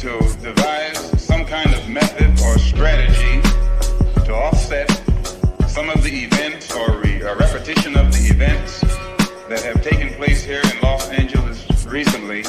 to devise some kind of method or strategy to offset some of the events or a repetition of the events that have taken place here in Los Angeles recently.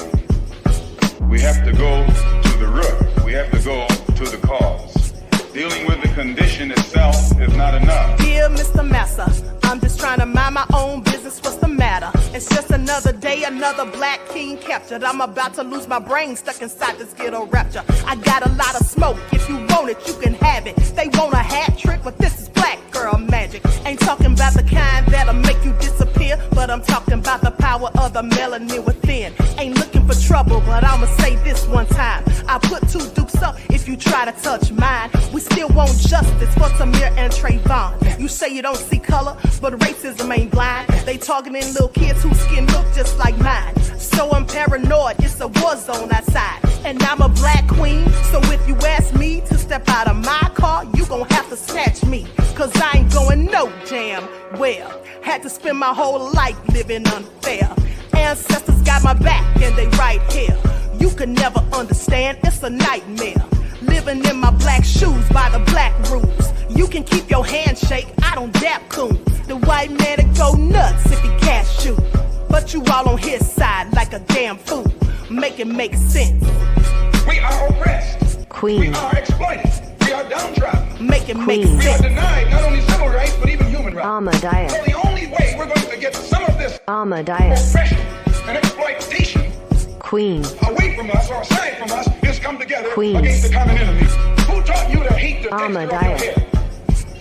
We have to go to the root. We have to go to the cause. Dealing with the condition itself is not enough. Dear Mr. Massa, I'm just trying to mind my own business. What's the matter? It's just another day, another black king captured. I'm about to lose my brain, stuck inside this ghetto rapture. I got a lot of smoke. If you want it, you can have it. They want a hat trick, but this is black girl magic. Ain't talking about the kind that'll make you disappear, but I'm talking about the power of the melanin within. Ain't looking for trouble, but I'ma say this one time. I put 2 dukes up if you try to touch mine. We still want justice for Tamir and Trayvon. You say you don't see color, but racism ain't blind. They targeting little kids whose skin look just like mine. So I'm paranoid, it's a war zone outside. And I'm a black queen, so if you ask me to step out of my car, you gon' have to snatch me. Cause I ain't going no damn well. Had to spend my whole life living unfair. Ancestors got my back and they right here. You can never understand, it's a nightmare. Living in my black shoes by the black rules. You can keep your handshake, I don't dap coon. The white man to go nuts if he can't shoot. But you all on his side like a damn fool. Make it make sense. We are oppressed. Queen. We are exploited. We are downtrodden. Make it make We are sense. denied not only civil rights, but even human rights. Ahmadiyyah. So the only way we're going to get some of this Ahmadiyyah. oppression and exploitation Queen. away from us or aside from us is come together Queen. against the common enemy. Who taught you to hate the texture of your Ahmadiyyah. hair?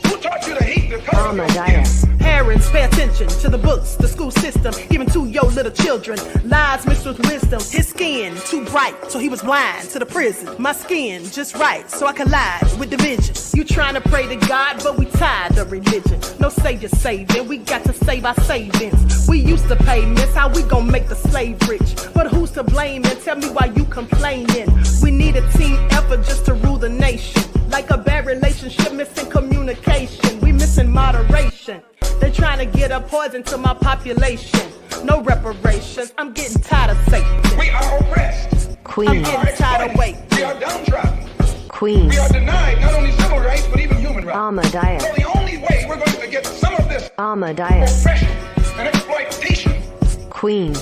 Who taught you to hate the color of your skin? Ahmadiyyah. Parents, pay attention to the books, the school system, given to your little children. Lies mixed with wisdom. His skin too bright, so he was blind to the prison. My skin just right, so I collide with division. You trying to pray to God, but we tired of religion. No savior saving, we got to save our savings. We used to pay miss, how we gon' make the slave rich? But who's to blame, and tell me why you complaining? We need a team effort just to rule the nation. Like a bad relationship, missing communication. We missing moderation. They're trying to get a poison to my population. No reparations, I'm getting tired of Satan. We are oppressed. Queen. I'm getting tired of waiting. We are downtrodden. Queen. We are denied not only civil rights, but even human rights. Ahmadiyyah. So the only way we're going to get some of this Ahmadiyyah. oppression and exploitation. Queen.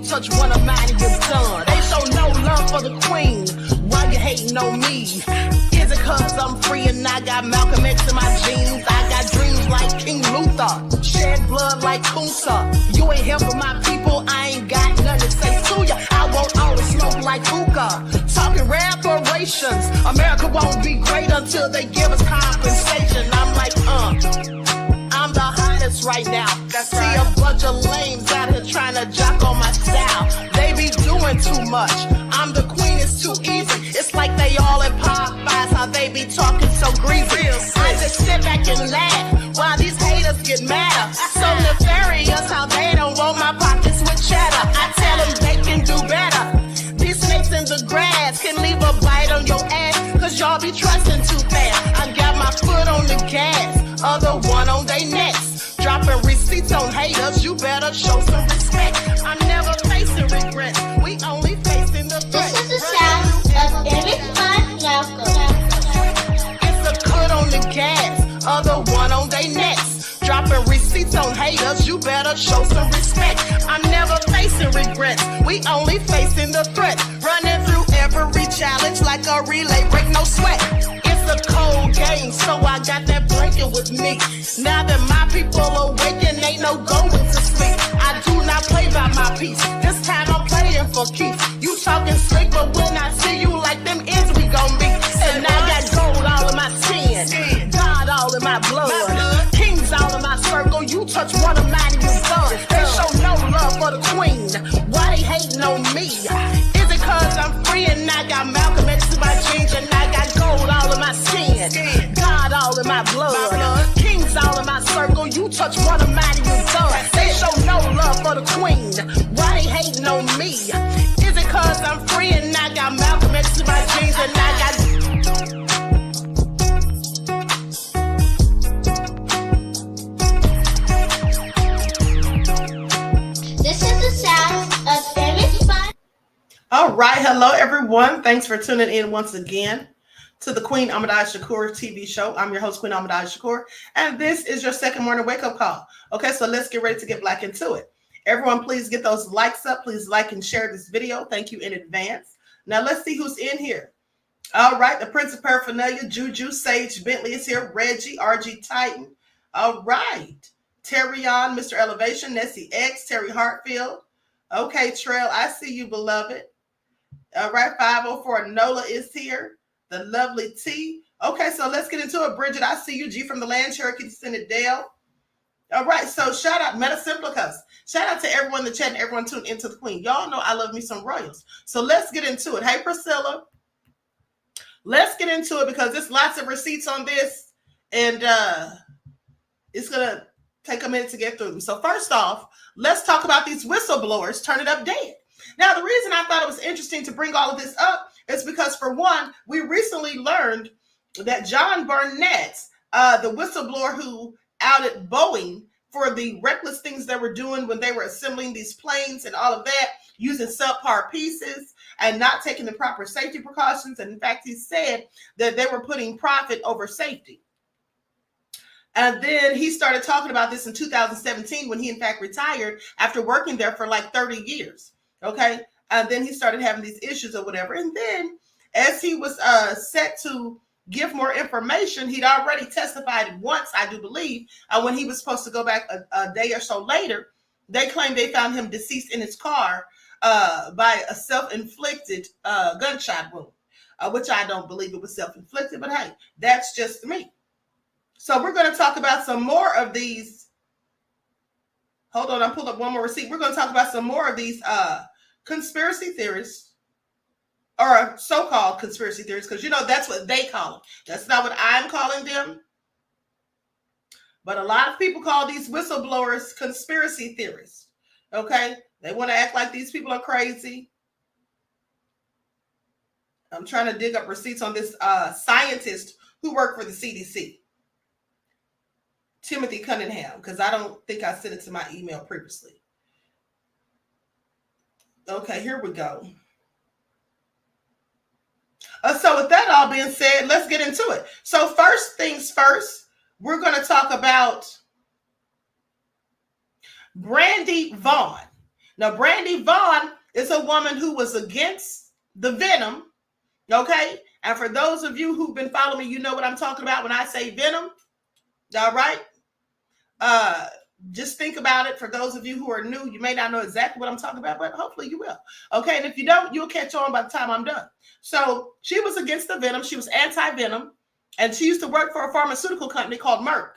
Touch one of mine and you're done. They show no love for the queen. Why you hating on me? Is it cause I'm free and I got Malcolm X in my jeans? I got dreams like King Luther, shed blood like Kunsa. You ain't here for my people, I ain't got nothing to say to ya. I won't always smoke like hookah. Talking reparations, America won't be great until they give us compensation. I'm like, I'm the hottest right now. See a bunch of lames out here trying to jock on my style. They be doing too much. I'm the queen, it's too easy. It's like they all in Popeyes, how they be talking so greasy. I just sit back and laugh while these haters get madder. So nefarious how they don't want my pockets with cheddar. I tell them they can do better. These snakes in the grass can leave a bite on your ass, cause y'all be trusting too fast. I got my foot on the gas, other one on they necks. Dropping receipts on haters, you better show some respect. I'm never facing regrets, we only facing the threat. This is the sound of Eric Ahmadiyyah. It's a cut on the gas, other one on they necks. Dropping receipts on haters, you better show some respect. I'm never facing regrets, we only facing the threat. Running through every challenge like a relay, break no sweat. It's a cold game, so I got that blanket with me. Now that my people awaken, ain't no going to sleep. I do not play by my piece, this time I'm playing for keeps. You talking slick, but when I see you like them ends, we gon' meet. And I got gold all in my skin, God all in my blood, kings all in my circle. You touch one of mine and you're done. They show no love for the queen, why they hating on me? me? Is it cause I'm free and I got Malcolm X in my jeans and I got gold all in my skin, God all in my blood, kings all in my circle? You touch one of mine and you done. They show no love for the queen. Why they hating on me? Is it cause I'm free and I got Malcolm X in my jeans and I got... This is the sound of Famous Fun. All right, hello everyone. Thanks for tuning in once again to the Queen Ahmadiyyah Shakur TV show. I'm your host, Queen Ahmadiyyah Shakur, and this is your second morning wake-up call. Okay, so let's get ready to get back into it. Everyone, please get those likes up. Please like and share this video. Thank you in advance. Now let's see who's in here. All right, the Prince of Paraphernalia, Juju, Sage, Bentley is here. Reggie, RG Titan. All right. Terry on, Mr. Elevation, Nessie X, Terry Hartfield. Okay, Trail, I see you, beloved. All right, 504, Nola is here. The lovely T. Okay, so let's get into it. Bridget, I see you. G from the land, Cherokee Descendant Dale. All right, so shout out Meta Simplicus. Shout out to everyone in the chat and everyone tuned into the Queen. Y'all know I love me some royals. So let's get into it. Hey, Priscilla. Let's get into it because there's lots of receipts on this, and it's going to take a minute to get through them. So first off, let's talk about these whistleblowers. Turn it up dead. Now, the reason I thought it was interesting to bring all of this up is because, for one, we recently learned that John Burnett, the whistleblower who outed Boeing for the reckless things they were doing when they were assembling these planes and all of that, using subpar pieces and not taking the proper safety precautions. And in fact, he said that they were putting profit over safety. And then he started talking about this in 2017 when he, in fact, retired after working there for like 30 years. Okay. And then he started having these issues or whatever. And then as he was set to give more information, he'd already testified once, I do believe, when he was supposed to go back a day or so later. They claimed they found him deceased in his car by a self-inflicted gunshot wound, which I don't believe it was self-inflicted. But hey, that's just me. So we're going to talk about some more of these. Hold on, I pulled up one more receipt. We're going to talk about some more of these conspiracy theorists, or so-called conspiracy theorists, because, you know, that's what they call them. That's not what I'm calling them. But a lot of people call these whistleblowers conspiracy theorists. Okay? They want to act like these people are crazy. I'm trying to dig up receipts on this scientist who worked for the CDC. Timothy Cunningham, because I don't think I sent it to my email previously. Okay, here we go. So with that all being said, let's get into it. So first things first, we're going to talk about Brandy Vaughn. Now, Brandy Vaughn is a woman who was against the venom, okay? And for those of you who've been following me, you know what I'm talking about when I say venom, all right? Just think about it. For those of you who are new, you may not know exactly what I'm talking about, but hopefully you will. Okay, and if you don't, you'll catch on by the time I'm done. So she was against the venom. She was anti-venom, and she used to work for a pharmaceutical company called Merck.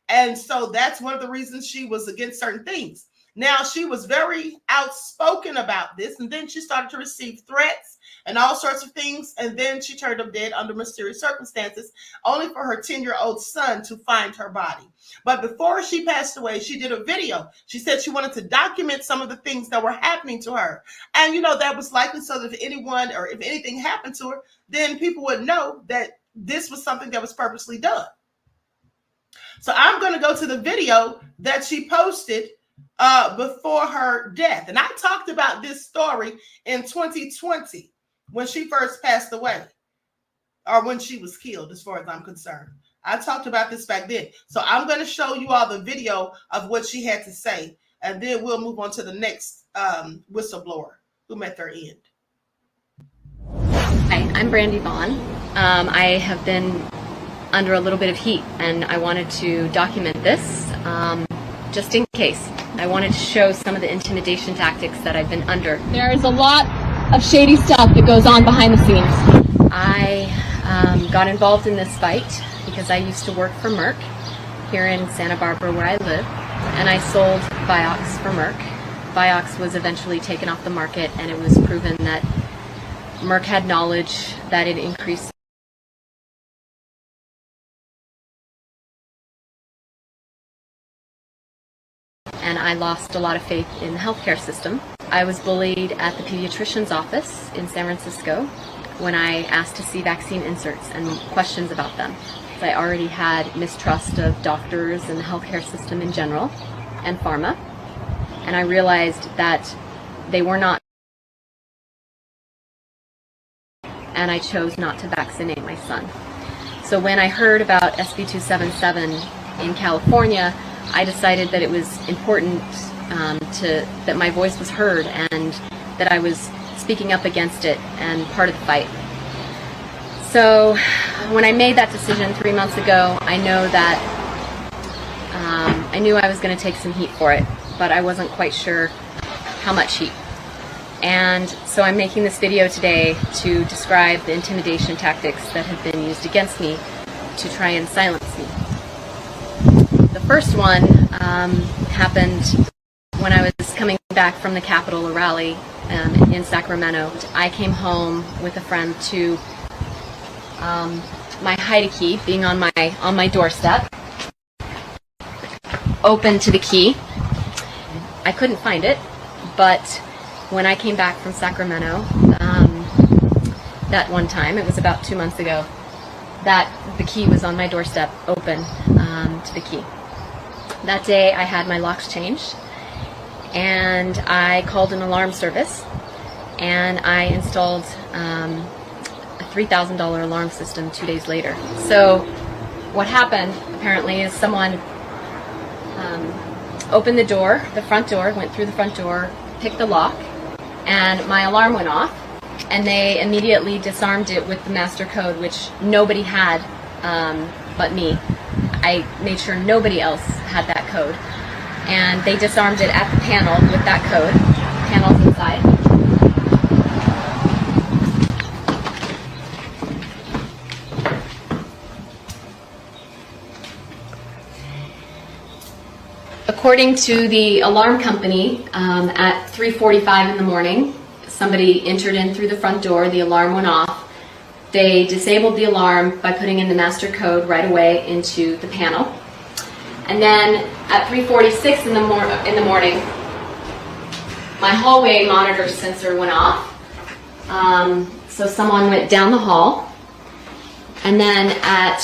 And so that's one of the reasons she was against certain things. Now, she was very outspoken about this, and then she started to receive threats and all sorts of things, and then she turned up dead under mysterious circumstances, only for her 10-year-old son to find her body. But before she passed away, she did a video. She said she wanted to document some of the things that were happening to her. And, you know, that was likely so that if anyone or if anything happened to her, then people would know that this was something that was purposely done. So I'm going to go to the video that she posted before her death. And I talked about this story in 2020 when she first passed away, or when she was killed, as far as I'm concerned. I talked about this back then. So I'm going to show you all the video of what she had to say, and then we'll move on to the next whistleblower who met their end. Hi, I'm Brandy Vaughn. I have been under a little bit of heat, and I wanted to document this just in case. I wanted to show some of the intimidation tactics that I've been under. There is a lot of shady stuff that goes on behind the scenes. I got involved in this fight because I used to work for Merck here in Santa Barbara where I live, and I sold Vioxx for Merck. Vioxx was eventually taken off the market, and it was proven that Merck had knowledge that it increased and I lost a lot of faith in the healthcare system. I was bullied at the pediatrician's office in San Francisco when I asked to see vaccine inserts and questions about them. I already had mistrust of doctors and the healthcare system in general and pharma, and I realized that they were not, and I chose not to vaccinate my son. So when I heard about SB 277 in California, I decided that it was important that my voice was heard and that I was speaking up against it and part of the fight. So when I made that decision 3 months ago, I knew I was going to take some heat for it, but I wasn't quite sure how much heat. And so I'm making this video today to describe the intimidation tactics that have been used against me to try and silence me. The first one happened when I was coming back from the Capitol rally in Sacramento. I came home with a friend to my hide key being on my doorstep, open to the key. I couldn't find it, but when I came back from Sacramento that one time, it was about 2 months ago, that the key was on my doorstep, open to the key. That day I had my locks changed, and I called an alarm service, and I installed a $3,000 alarm system 2 days later. So what happened apparently is someone opened the door, the front door, went through the front door, picked the lock, and my alarm went off, and they immediately disarmed it with the master code, which nobody had but me. I made sure nobody else had that code, and they disarmed it at the panel with that code. Panels inside. According to the alarm company, at 3:45 in the morning, somebody entered in through the front door, the alarm went off. They disabled the alarm by putting in the master code right away into the panel. And then at 3:46 in the morning, my hallway monitor sensor went off. So someone went down the hall. And then at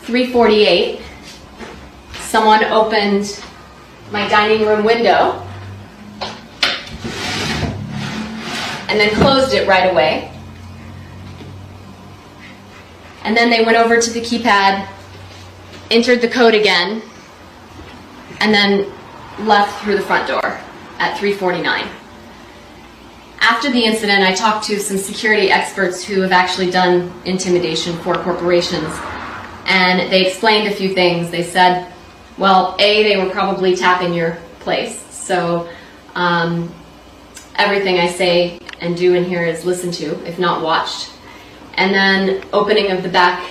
3:48, someone opened my dining room window and then closed it right away. And then they went over to the keypad, entered the code again, and then left through the front door at 3:49. After the incident, I talked to some security experts who have actually done intimidation for corporations, and they explained a few things. They said, well, A, they were probably tapping your place, so everything I say and do in here is listened to, if not watched. And then opening of the back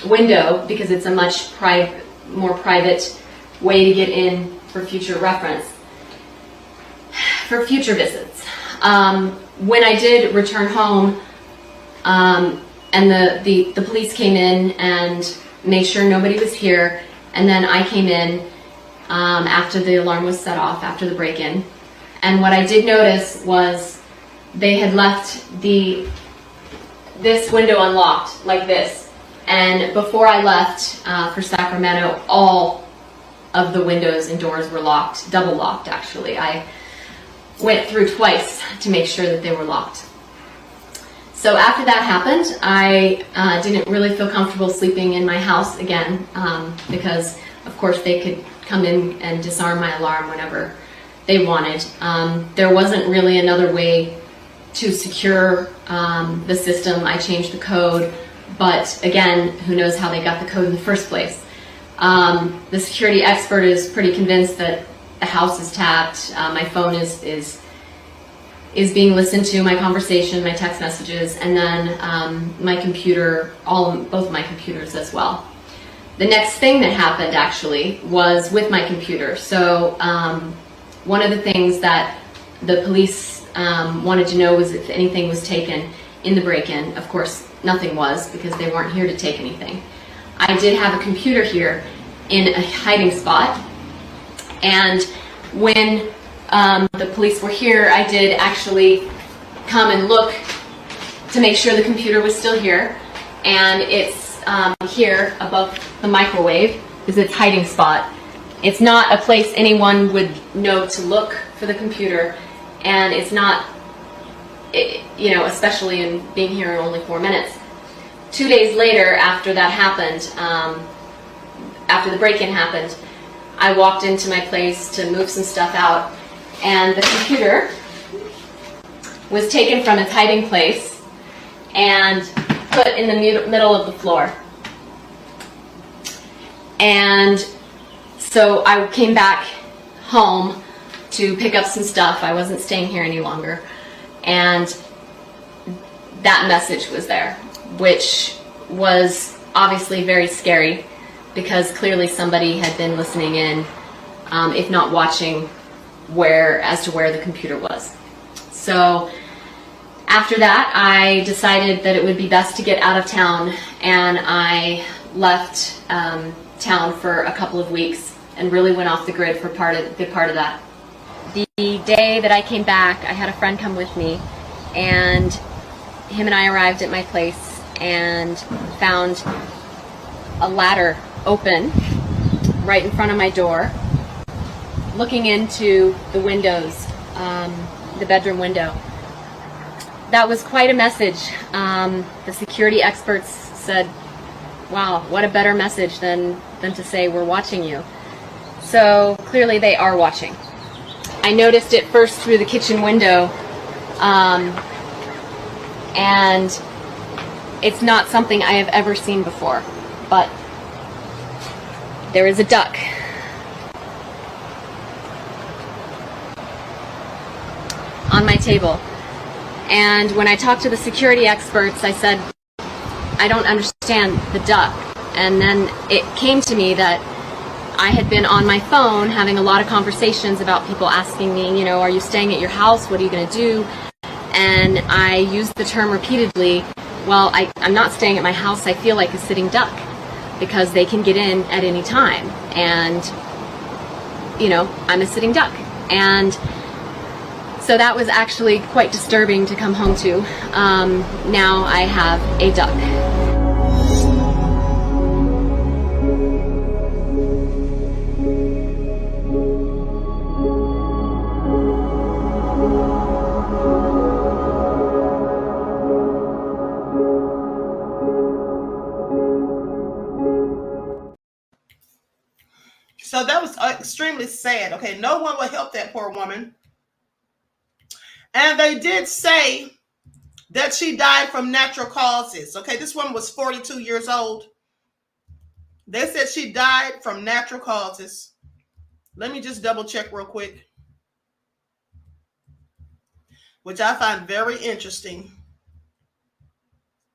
window, because it's a much more private way to get in for future reference, for future visits. When I did return home, and the police came in and made sure nobody was here, and then I came in after the alarm was set off, after the break-in. And what I did notice was they had left this window unlocked, like this. And before I left for Sacramento, all of the windows and doors were locked, double locked actually. I went through twice to make sure that they were locked. So after that happened, I didn't really feel comfortable sleeping in my house again, because of course they could come in and disarm my alarm whenever they wanted. There wasn't really another way to secure the system. I changed the code, but again, who knows how they got the code in the first place. The security expert is pretty convinced that the house is tapped, my phone is being listened to, my conversation, my text messages, and then my computer, both my computers as well. The next thing that happened actually was with my computer. So One of the things that the police wanted to know was if anything was taken in the break-in. Of course, nothing was, because they weren't here to take anything. I did have a computer here in a hiding spot, and when the police were here, I did actually come and look to make sure the computer was still here, and it's here above the microwave is its hiding spot. It's not a place anyone would know to look for the computer, and it's not, you know, especially in being here in only 4 minutes. 2 days later, after that happened, after the break-in happened, I walked into my place to move some stuff out, and the computer was taken from its hiding place and put in the middle of the floor. And so I came back home to pick up some stuff. I wasn't staying here any longer. And that message was there, which was obviously very scary, because clearly somebody had been listening in, if not watching, as to where the computer was. So after that, I decided that it would be best to get out of town, and I left town for a couple of weeks and really went off the grid for a good part of that. The day that I came back, I had a friend come with me, and him and I arrived at my place and found a ladder open right in front of my door, looking into the windows, the bedroom window. That was quite a message. The security experts said, wow, what a better message than to say we're watching you. So clearly they are watching. I noticed it first through the kitchen window, and it's not something I have ever seen before, but there is a duck. On my table. And when I talked to the security experts, I said, I don't understand the duck. And then it came to me that I had been on my phone having a lot of conversations about people asking me, you know, are you staying at your house? What are you going to do? And I used the term repeatedly, well, I'm not staying at my house. I feel like a sitting duck, because they can get in at any time. And, you know, I'm a sitting duck. And so that was actually quite disturbing to come home to. Now I have a duck. So that was extremely sad. Okay, no one will help that poor woman. And they did say that she died from natural causes. Okay, this woman was 42 years old. They said she died from natural causes. Let me just double check real quick, which I find very interesting.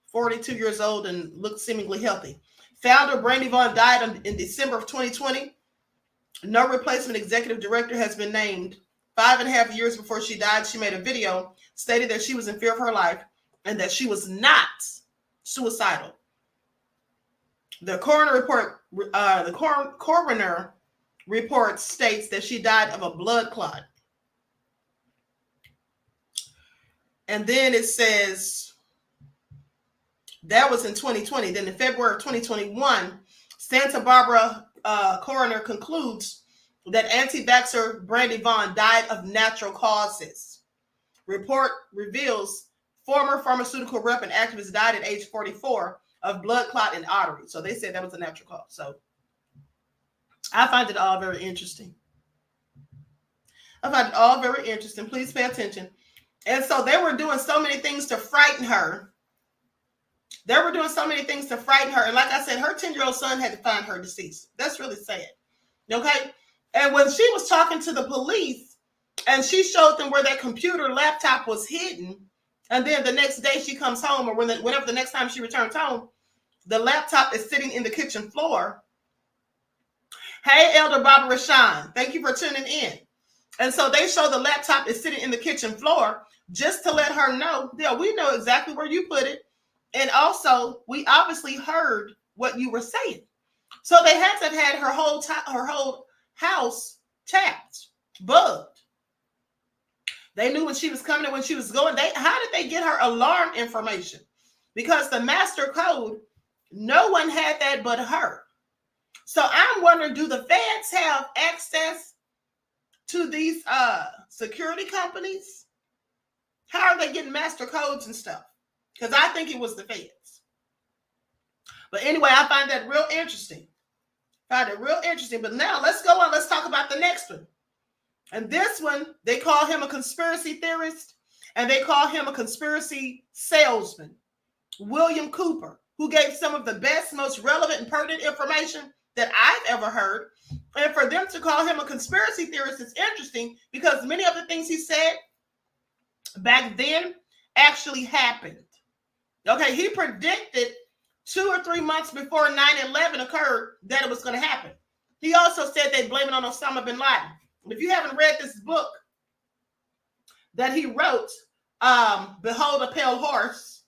42 years old and looked seemingly healthy. Founder Brandy Vaughn died in December of 2020. No replacement executive director has been named. 5.5 years before she died, she made a video stating that she was in fear of her life and that she was not suicidal. The coroner report states that she died of a blood clot. And then it says that was in 2020. Then in February of 2021, Santa Barbara coroner concludes that anti-vaxxer Brandy Vaughn died of natural causes. Report reveals former pharmaceutical rep and activist died at age 44 of blood clot in artery. So they said that was a natural cause. So I find it all very interesting. Please pay attention. And so they were doing so many things to frighten her. And like I said, her 10-year-old son had to find her deceased. That's really sad. Okay? And when she was talking to the police and she showed them where that computer laptop was hidden, and then the next day she comes home, or whenever the next time she returns home, the laptop is sitting in the kitchen floor. Hey, Elder Barbara Rashawn, thank you for tuning in. And so they show the laptop is sitting in the kitchen floor just to let her know, yeah, we know exactly where you put it. And also, we obviously heard what you were saying. So they had to have had her whole house tapped, bugged. They knew when she was coming and when she was going. How did they get her alarm information? Because the master code, no one had that but her. So I'm wondering, do the feds have access to these security companies? How are they getting master codes and stuff? Because I think it was the feds. But anyway, I find that real interesting. But now let's go on. Let's talk about the next one. And this one, they call him a conspiracy theorist, and they call him a conspiracy salesman. William Cooper, who gave some of the best, most relevant and pertinent information that I've ever heard. And for them to call him a conspiracy theorist is interesting because many of the things he said back then actually happened. Okay, he predicted 2 or 3 months before 9/11 occurred that it was going to happen. He also said they blame it on Osama bin Laden. If you haven't read this book that he wrote, Behold a Pale Horse,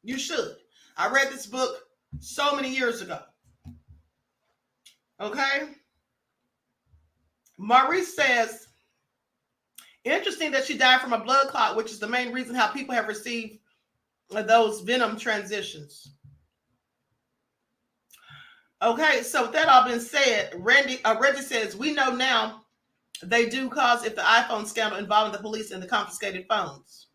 you should. I read this book so many years ago. Okay. Maurice says, interesting that she died from a blood clot, which is the main reason how people have received those venom transitions. Okay, so with that all been said, Reggie says, we know now they do cause if the iPhone scandal involving the police and the confiscated phones.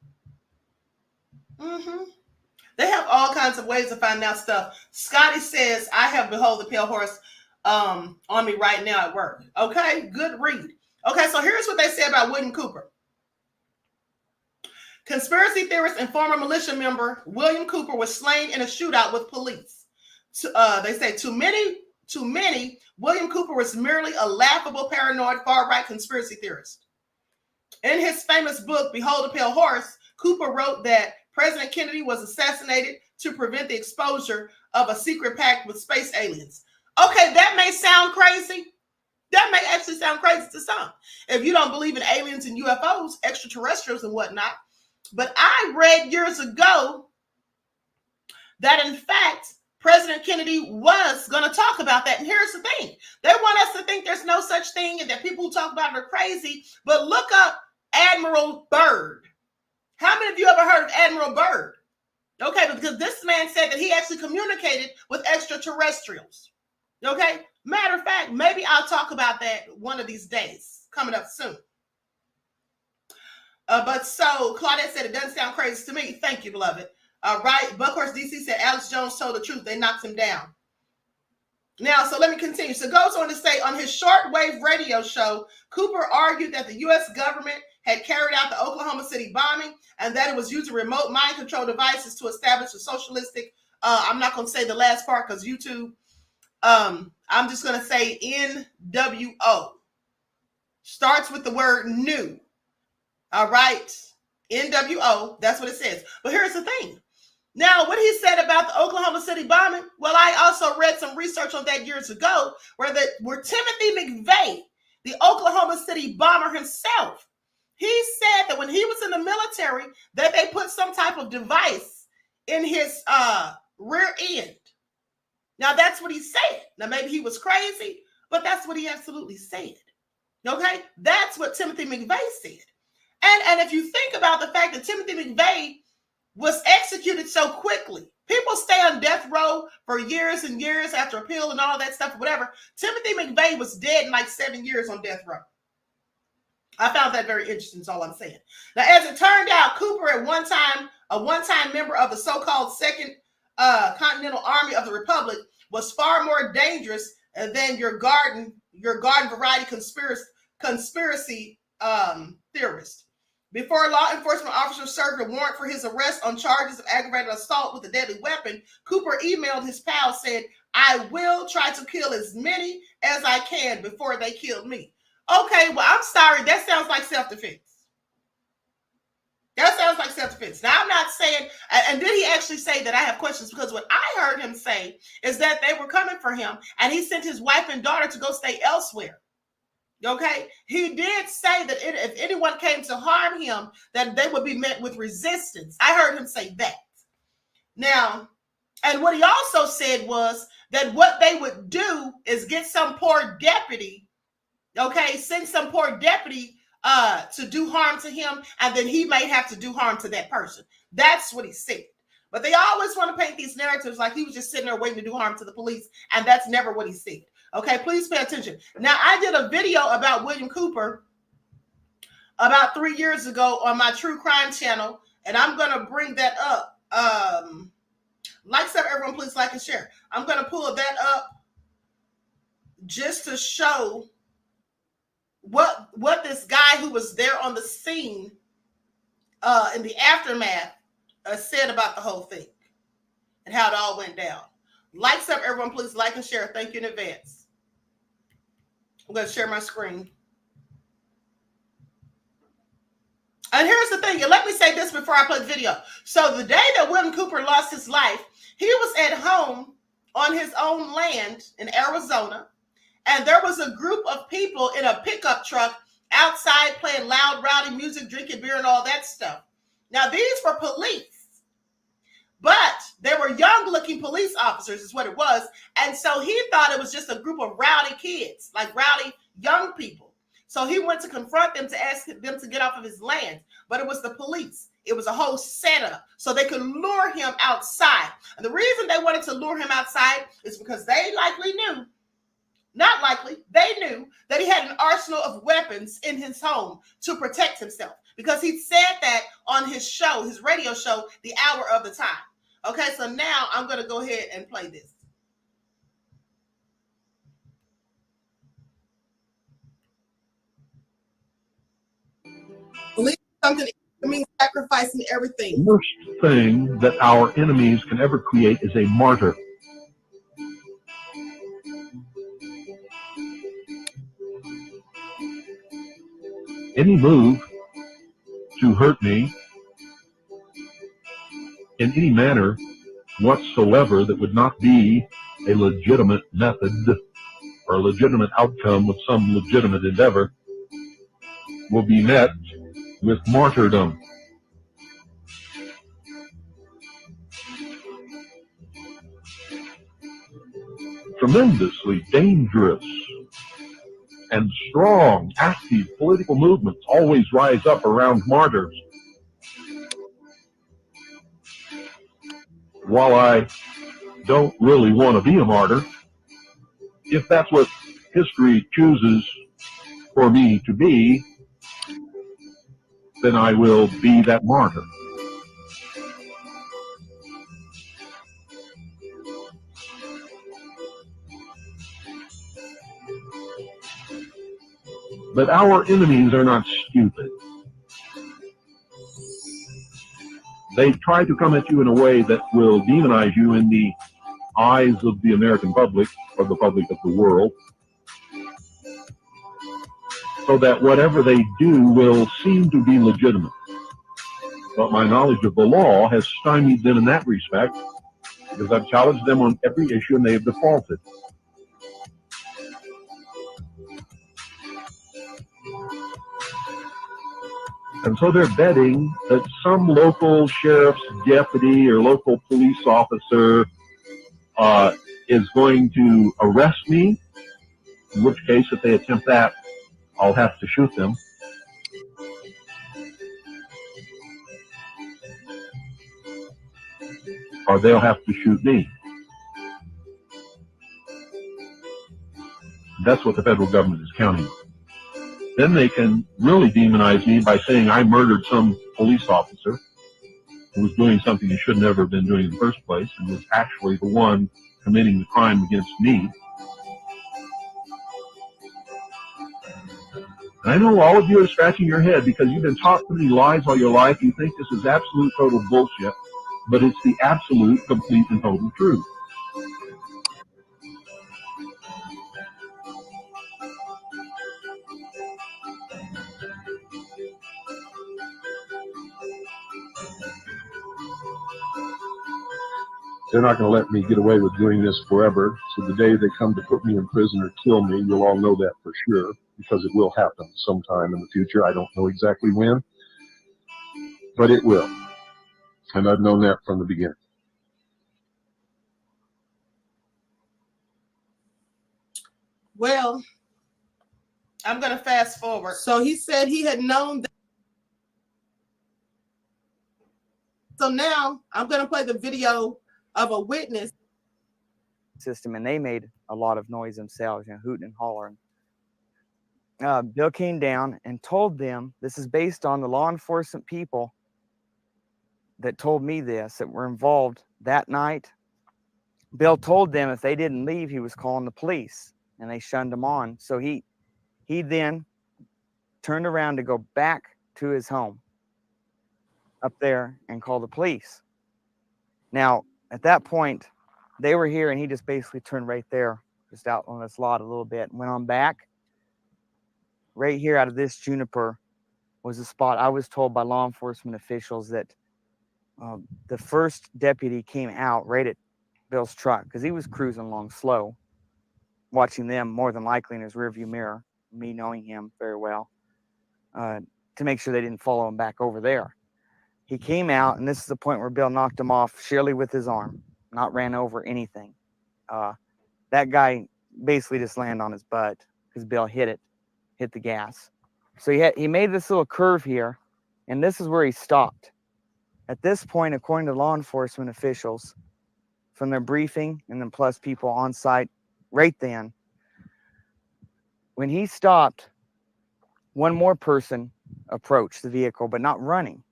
They have all kinds of ways of finding out stuff. Scotty says, I have Behold the Pale Horse on me right now at work. Okay, good read. Okay, so here's what they say about William Cooper. Conspiracy theorist and former militia member William Cooper was slain in a shootout with police. They say to many, William Cooper was merely a laughable, paranoid, far-right conspiracy theorist. In his famous book, Behold a Pale Horse, Cooper wrote that President Kennedy was assassinated to prevent the exposure of a secret pact with space aliens. Okay, that may sound crazy. That may actually sound crazy to some. If you don't believe in aliens and UFOs, extraterrestrials and whatnot. But I read years ago that, in fact, President Kennedy was going to talk about that. And here's the thing. They want us to think there's no such thing and that people who talk about it are crazy. But look up Admiral Byrd. How many of you ever heard of Admiral Byrd? Okay, because this man said that he actually communicated with extraterrestrials. Okay, matter of fact, maybe I'll talk about that one of these days coming up soon. But so Claudette said it doesn't sound crazy to me. Thank you, beloved. Right, Buckhorse DC said Alex Jones told the truth. They knocked him down. Now, so let me continue. So it goes on to say, on his shortwave radio show, Cooper argued that the U.S. government had carried out the Oklahoma City bombing and that it was using remote mind control devices to establish a socialistic, I'm not going to say the last part because YouTube, I'm just going to say NWO. Starts with the word new. All right. NWO. That's what it says. But here's the thing. Now, what he said about the Oklahoma City bombing, well, I also read some research on that years ago where Timothy McVeigh, the Oklahoma City bomber himself, he said that when he was in the military, that they put some type of device in his rear end. Now, that's what he said. Now, maybe he was crazy, but that's what he absolutely said. Okay? That's what Timothy McVeigh said. And if you think about the fact that Timothy McVeigh was executed so quickly, people stay on death row for years and years after appeal and all that stuff, whatever. Timothy McVeigh was dead in like 7 years on death row. I found that very interesting, is all I'm saying. Now, as it turned out, Cooper, at one time, a one-time member of the so-called Second Continental Army of the Republic, was far more dangerous than your garden variety conspiracy theorist. Before law enforcement officers served a warrant for his arrest on charges of aggravated assault with a deadly weapon, Cooper emailed his pal, said, I will try to kill as many as I can before they kill me. Okay, well, I'm sorry. That sounds like self-defense. That sounds like self-defense. Now, I'm not saying, and did he actually say that? I have questions, because what I heard him say is that they were coming for him and he sent his wife and daughter to go stay elsewhere. Okay, he did say that if anyone came to harm him, that they would be met with resistance. I heard him say that. Now, and what he also said was that what they would do is get some poor deputy, okay, send some poor deputy to do harm to him, and then he might have to do harm to that person. That's what he said. But they always want to paint these narratives like he was just sitting there waiting to do harm to the police, and that's never what he said. Okay, please pay attention. Now, I did a video about William Cooper about 3 years ago on my True Crime channel, and I'm going to bring that up. Like, sub, everyone, please like and share. I'm going to pull that up just to show what this guy who was there on the scene in the aftermath said about the whole thing and how it all went down. Like, sub, everyone, please like and share. Thank you in advance. I'm going to share my screen. And here's the thing, and let me say this before I play the video. So the day that William Cooper lost his life, he was at home on his own land in Arizona, and there was a group of people in a pickup truck outside playing loud, rowdy music, drinking beer, and all that stuff. Now, these were police, but they were young-looking police officers is what it was, and so he thought it was just a group of rowdy kids, like rowdy young people. So he went to confront them to ask them to get off of his land, but it was the police. It was a whole setup so they could lure him outside. And the reason they wanted to lure him outside is because they likely knew, not likely, they knew that he had an arsenal of weapons in his home to protect himself, because he said that on his show, his radio show, The Hour of the Time. Okay, so now I'm going to go ahead and play this. Believe something means sacrificing everything. The worst thing that our enemies can ever create is a martyr. Any move to hurt me in any manner whatsoever that would not be a legitimate method or a legitimate outcome of some legitimate endeavor will be met with martyrdom. Tremendously dangerous and strong, active political movements always rise up around martyrs. While I don't really want to be a martyr, if that's what history chooses for me to be, then I will be that martyr. But our enemies are not stupid. They try to come at you in a way that will demonize you in the eyes of the American public, or the public of the world, so that whatever they do will seem to be legitimate. But my knowledge of the law has stymied them in that respect, because I've challenged them on every issue and they have defaulted. And so they're betting that some local sheriff's deputy or local police officer is going to arrest me, in which case, if they attempt that, I'll have to shoot them. Or they'll have to shoot me. That's what the federal government is counting on. Then they can really demonize me by saying I murdered some police officer who was doing something he should never have been doing in the first place and was actually the one committing the crime against me. And I know all of you are scratching your head because you've been taught so many lies all your life. You think this is absolute total bullshit, but it's the absolute, complete, and total truth. They're not going to let me get away with doing this forever. So the day they come to put me in prison or kill me, you'll all know that for sure. because it will happen sometime in the future. I don't know exactly when, but it will. And I've known that from the beginning. Well, I'm going to fast forward. So he said he had known that. So now I'm going to play the video of a witness. System, and they made a lot of noise themselves, you know, hooting and hollering. Bill came down and told them, this is based on the law enforcement people that told me this, that were involved that night. Bill told them if they didn't leave, he was calling the police, and they shunned him on. So he then turned around to go back to his home up there and call the police. Now, at that point, they were here, and he just basically turned right there, just out on this lot a little bit, and went on back. Right here out of this juniper was a spot. I was told by law enforcement officials that the first deputy came out right at Bill's truck because he was cruising along slow, watching them more than likely in his rearview mirror, me knowing him very well, to make sure they didn't follow him back over there. He came out, and this is the point where Bill knocked him off sheerly with his arm, not ran over anything. That guy basically just landed on his butt because Bill hit the gas. So he made this little curve here, and this is where he stopped. At this point, according to law enforcement officials, from their briefing and then plus people on site right then, when he stopped, one more person approached the vehicle, but not running.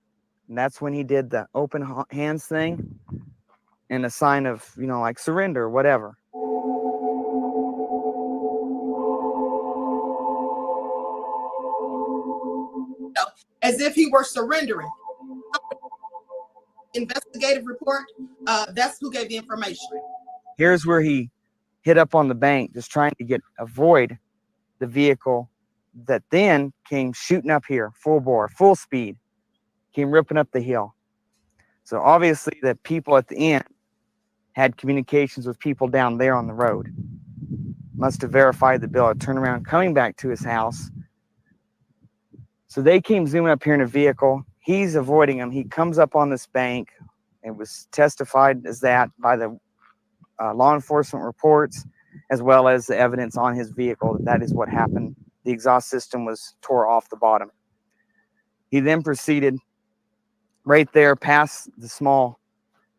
And that's when he did the open hands thing and a sign of, you know, like surrender or whatever. As if he were surrendering. Investigative report, that's who gave the information. Here's where he hit up on the bank, just trying to avoid the vehicle that then came shooting up here, full bore, full speed, came ripping up the hill. So obviously the people at the end had communications with people down there on the road. Must have verified that Bill had turned around coming back to his house. So they came zooming up here in a vehicle. He's avoiding them. He comes up on this bank. It was testified as that by the law enforcement reports, as well as the evidence on his vehicle. That is what happened. The exhaust system was tore off the bottom. He then proceeded right there past the small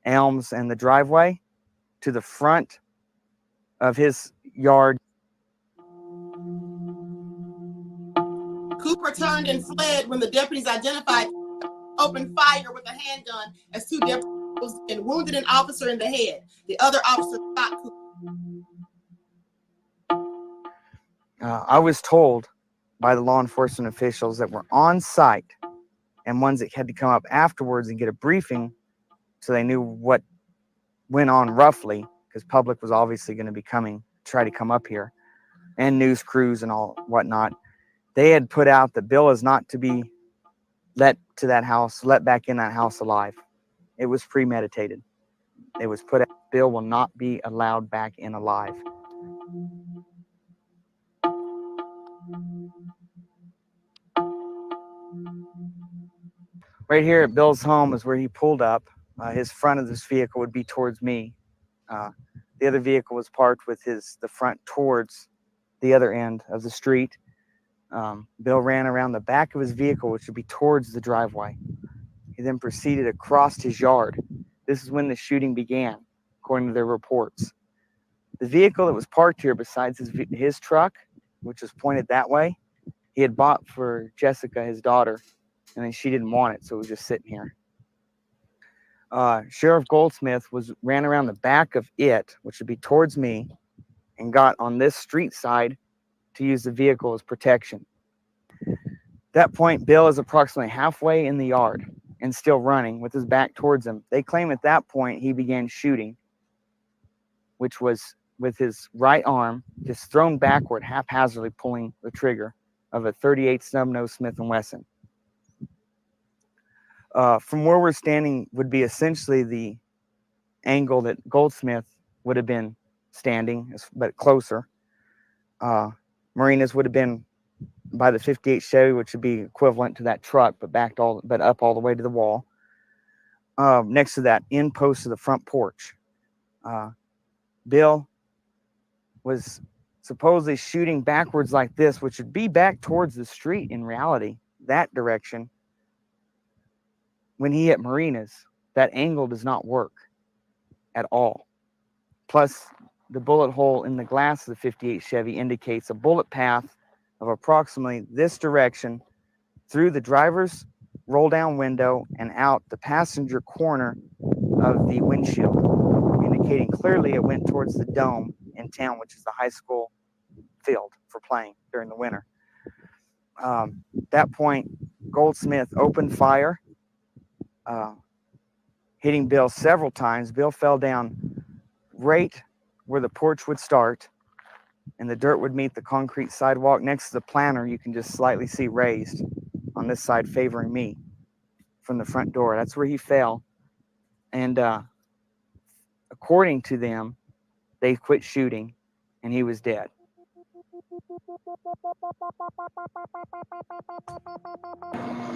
elms and the driveway to the front of his yard. Cooper turned and fled when the deputies identified opened fire with a handgun as two deputies and wounded an officer in the head. The other officer shot Cooper. I was told by the law enforcement officials that were on site and ones that had to come up afterwards and get a briefing so they knew what went on roughly, because public was obviously going to be coming, try to come up here, and news crews and all whatnot. They had put out that Bill is not to be let back in that house alive. It was premeditated. It was put out, Bill will not be allowed back in alive. Right here at Bill's home is where he pulled up. His front of this vehicle would be towards me. The other vehicle was parked with the front towards the other end of the street. Bill ran around the back of his vehicle, which would be towards the driveway. He then proceeded across his yard. This is when the shooting began, according to their reports. The vehicle that was parked here besides his truck, which was pointed that way, he had bought for Jessica, his daughter, and then she didn't want it, so it was just sitting here. Sheriff Goldsmith ran around the back of it, which would be towards me, and got on this street side to use the vehicle as protection. At that point, Bill is approximately halfway in the yard and still running with his back towards him. They claim at that point he began shooting, which was with his right arm just thrown backward, haphazardly pulling the trigger of a .38 snub-nose Smith & Wesson. From where we're standing would be essentially the angle that Goldsmith would have been standing, but closer. Marinas would have been by the 58 Chevy, which would be equivalent to that truck, but up all the way to the wall. Next to that end post of the front porch. Bill was supposedly shooting backwards like this, which would be back towards the street in reality, that direction. When he hit Marina's, that angle does not work at all. Plus, the bullet hole in the glass of the 58 Chevy indicates a bullet path of approximately this direction through the driver's roll-down window and out the passenger corner of the windshield, indicating clearly it went towards the dome in town, which is the high school field for playing during the winter. At that point, Goldsmith opened fire, hitting Bill several times. Bill fell down right where the porch would start, and the dirt would meet the concrete sidewalk. Next to the planter, you can just slightly see raised on this side, favoring me from the front door. That's where he fell. And according to them, they quit shooting, and he was dead.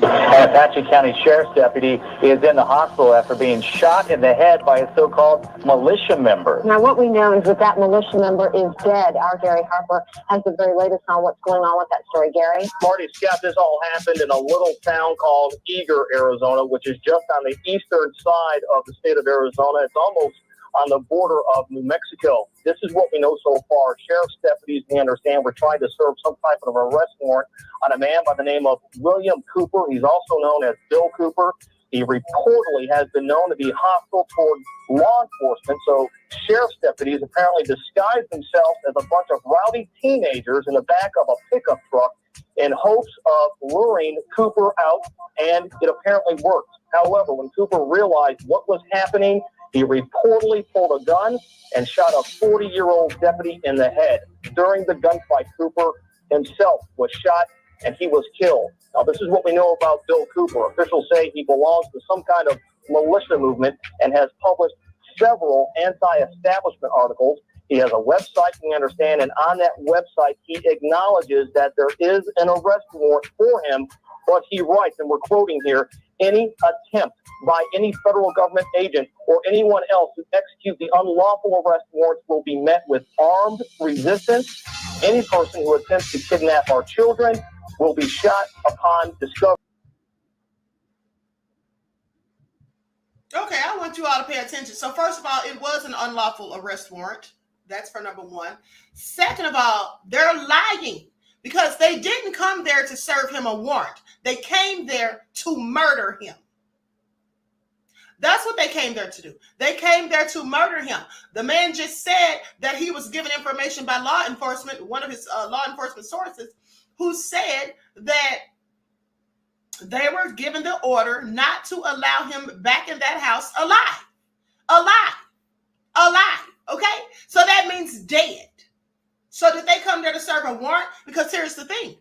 An Apache County Sheriff's deputy is in the hospital after being shot in the head by a so-called militia member. Now, what we know is that militia member is dead. Our Gary Harper has the very latest on what's going on with that story. Gary? Marty, Scott, this all happened in a little town called Eager, Arizona, which is just on the eastern side of the state of Arizona. It's almost on the border of New Mexico. This is what we know so far. Sheriff's deputies, we understand, were trying to serve some type of arrest warrant on a man by the name of William Cooper. He's also known as Bill Cooper. He reportedly has been known to be hostile toward law enforcement. So sheriff's deputies apparently disguised themselves as a bunch of rowdy teenagers in the back of a pickup truck in hopes of luring Cooper out, and it apparently worked. However, when Cooper realized what was happening, he reportedly pulled a gun and shot a 40-year-old deputy in the head. During the gunfight, Cooper himself was shot and he was killed. Now, this is what we know about Bill Cooper. Officials say he belongs to some kind of militia movement and has published several anti-establishment articles. He has a website, we understand, and on that website, he acknowledges that there is an arrest warrant for him, but he writes, and we're quoting here, any attempt by any federal government agent or anyone else to execute the unlawful arrest warrants will be met with armed resistance. Any person who attempts to kidnap our children will be shot upon discovery. Okay, I want you all to pay attention. So first of all, it was an unlawful arrest warrant. That's for number one. Second of all, they're lying because they didn't come there to serve him a warrant. They came there to murder him. That's what they came there to do. They came there to murder him. The man just said that he was given information by law enforcement, one of his law enforcement sources, who said that they were given the order not to allow him back in that house alive. Alive. Okay? So that means dead. So did they come there to serve a warrant? Because here's the thing.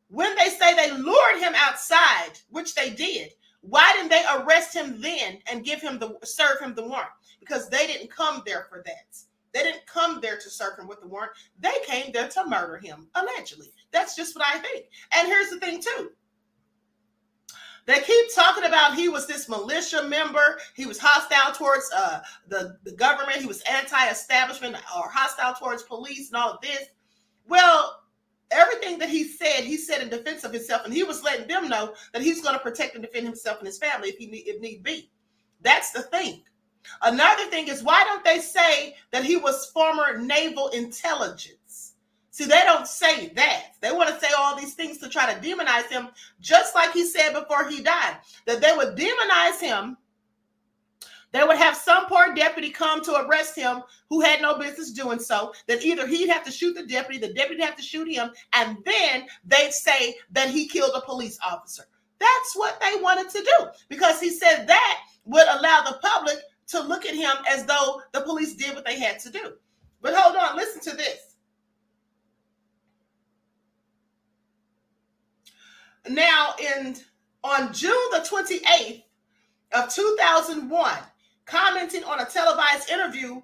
When they say they lured him outside, which they did, why didn't they arrest him then and serve him the warrant? Because they didn't come there for that. They didn't come there to serve him with the warrant. They came there to murder him, allegedly. That's just what I think. And here's the thing, too. They keep talking about he was this militia member. He was hostile towards the government. He was anti-establishment or hostile towards police and all of this. Well, everything that he said in defense of himself, and he was letting them know that he's going to protect and defend himself and his family if need be. That's the thing. Another thing is, why don't they say that he was former naval intelligence? See, they don't say that. They want to say all these things to try to demonize him, just like he said before he died, that they would demonize him. They would have some poor deputy come to arrest him who had no business doing so, that either he'd have to shoot the deputy would have to shoot him, and then they'd say that he killed a police officer. That's what they wanted to do, because he said that would allow the public to look at him as though the police did what they had to do. But hold on, listen to this. Now, on June the 28th of 2001, commenting on a televised interview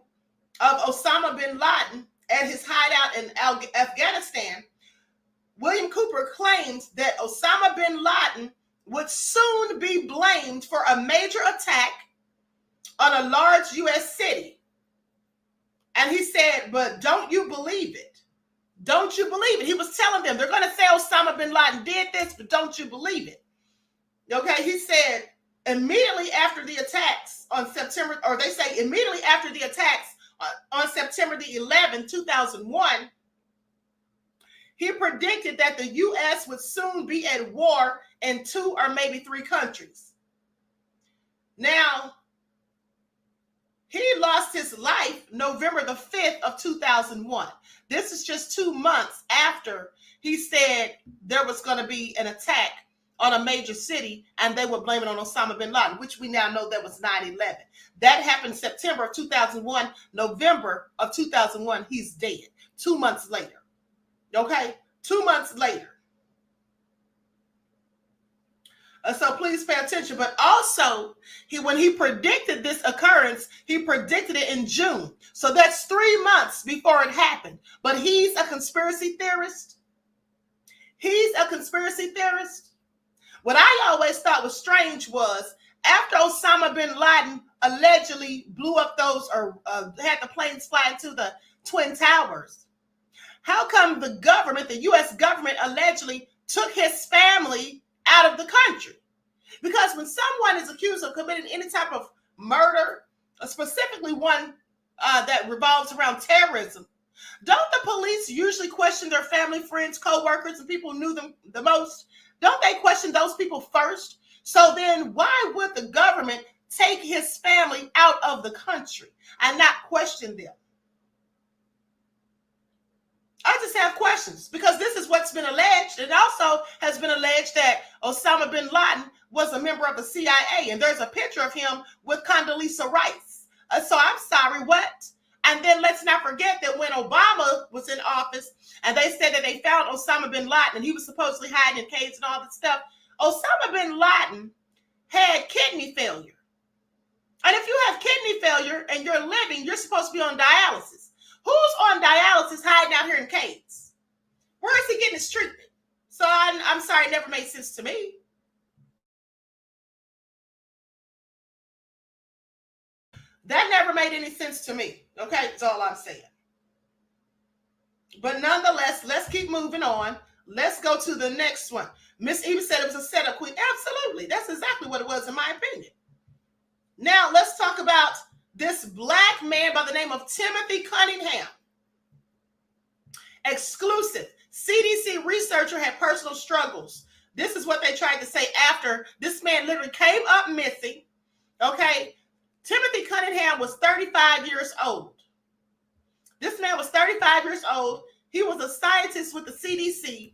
of Osama bin Laden at his hideout in Afghanistan, William Cooper claimed that Osama bin Laden would soon be blamed for a major attack on a large U.S. city. And he said, but don't you believe it? Don't you believe it? He was telling them, they're going to say Osama bin Laden did this, but don't you believe it? Okay, he said, immediately after the attacks on September, or they say immediately after the attacks on September the 11th, 2001, he predicted that the U.S. would soon be at war in 2 or maybe 3 countries. Now, he lost his life November the 5th of 2001. This is just 2 months after he said there was going to be an attack on a major city and they would blame it on Osama bin Laden, which we now know that was 9/11. That happened September of 2001. November of 2001, he's dead. 2 months later. Okay? 2 months later. So please pay attention. But also, when he predicted this occurrence, he predicted it in June. So that's 3 months before it happened. But he's a conspiracy theorist. He's a conspiracy theorist. What I always thought was strange was after Osama bin Laden allegedly blew up those or had the planes fly into the Twin Towers, how come the government, the U.S. government, allegedly took his family out of the country? Because when someone is accused of committing any type of murder, specifically one that revolves around terrorism, don't the police usually question their family, friends, co-workers, and people who knew them the most? Don't they question those people first? So then why would the government take his family out of the country and not question them? I just have questions because this is what's been alleged. It also has been alleged that Osama bin Laden was a member of the CIA, and there's a picture of him with Condoleezza Rice. So I'm sorry, what? And then let's not forget that when Obama was in office and they said that they found Osama bin Laden and he was supposedly hiding in caves and all that stuff, Osama bin Laden had kidney failure. And if you have kidney failure and you're living, you're supposed to be on dialysis. Who's on dialysis hiding out here in caves? Where is he getting his treatment? So I'm sorry, it never made sense to me. That never made any sense to me. Okay, that's all I'm saying. But nonetheless, let's keep moving on. Let's go to the next one. Miss Eva said it was a setup, Queen. Absolutely. That's exactly what it was, in my opinion. Now, let's talk about this black man by the name of Timothy Cunningham. Exclusive. CDC researcher had personal struggles. This is what they tried to say after this man literally came up missing. Okay. Timothy Cunningham was 35 years old. This man was 35 years old. He was a scientist with the CDC.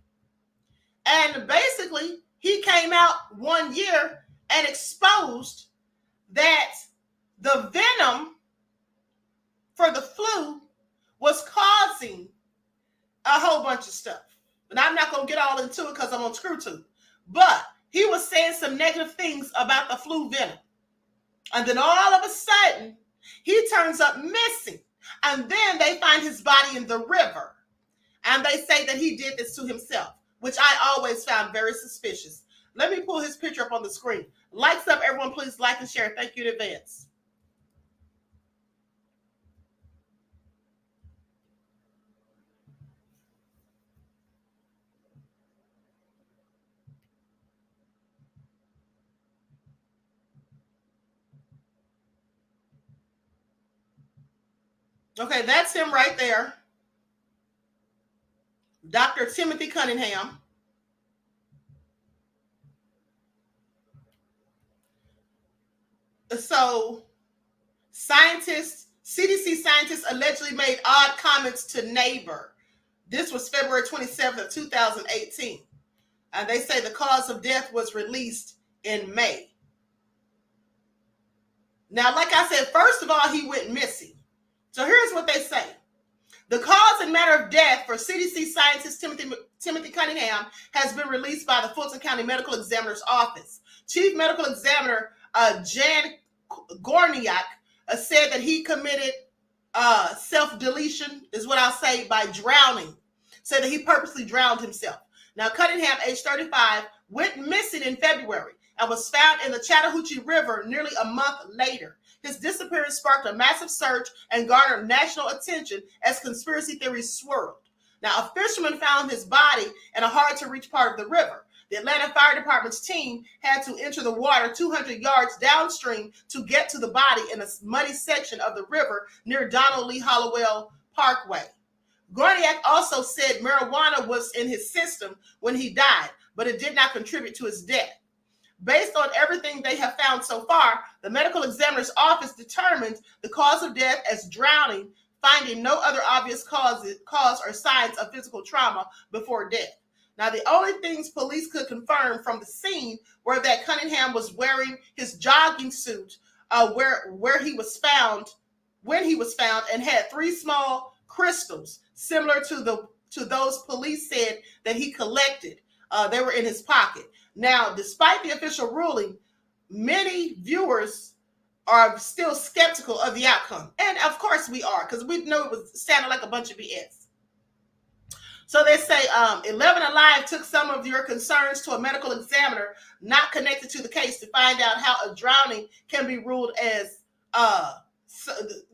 And basically, he came out 1 year and exposed that the venom for the flu was causing a whole bunch of stuff. And I'm not going to get all into it because I'm on ScrewTube. But he was saying some negative things about the flu venom. And then all of a sudden, he turns up missing. And then they find his body in the river. And they say that he did this to himself, which I always found very suspicious. Let me pull his picture up on the screen. Likes up, everyone. Please like and share. Thank you in advance. Okay, that's him right there. Dr. Timothy Cunningham. So, CDC scientists allegedly made odd comments to neighbor. This was February 27th of 2018. And they say the cause of death was released in May. Now, like I said, first of all, he went missing. So here's what they say. The cause and manner of death for CDC scientist Timothy Cunningham has been released by the Fulton County Medical Examiner's Office. Chief Medical Examiner Jan Gorniak said that he committed self-deletion, is what I'll say, by drowning. Said that he purposely drowned himself. Now, Cunningham, age 35, went missing in February and was found in the Chattahoochee River nearly a month later. His disappearance sparked a massive search and garnered national attention as conspiracy theories swirled. Now, a fisherman found his body in a hard-to-reach part of the river. The Atlanta Fire Department's team had to enter the water 200 yards downstream to get to the body in a muddy section of the river near Donald Lee Hollowell Parkway. Gorniak also said marijuana was in his system when he died, but it did not contribute to his death. Based on everything they have found so far, the medical examiner's office determined the cause of death as drowning, finding no other obvious cause or signs of physical trauma before death. Now, the only things police could confirm from the scene were that Cunningham was wearing his jogging suit where he was found, when he was found, and had 3 small crystals similar to those police said that he collected. They were in his pocket. Now, despite the official ruling, many viewers are still skeptical of the outcome. And of course we are, because we know it was sounding like a bunch of BS. So they say 11 Alive took some of your concerns to a medical examiner not connected to the case to find out how a drowning can be ruled as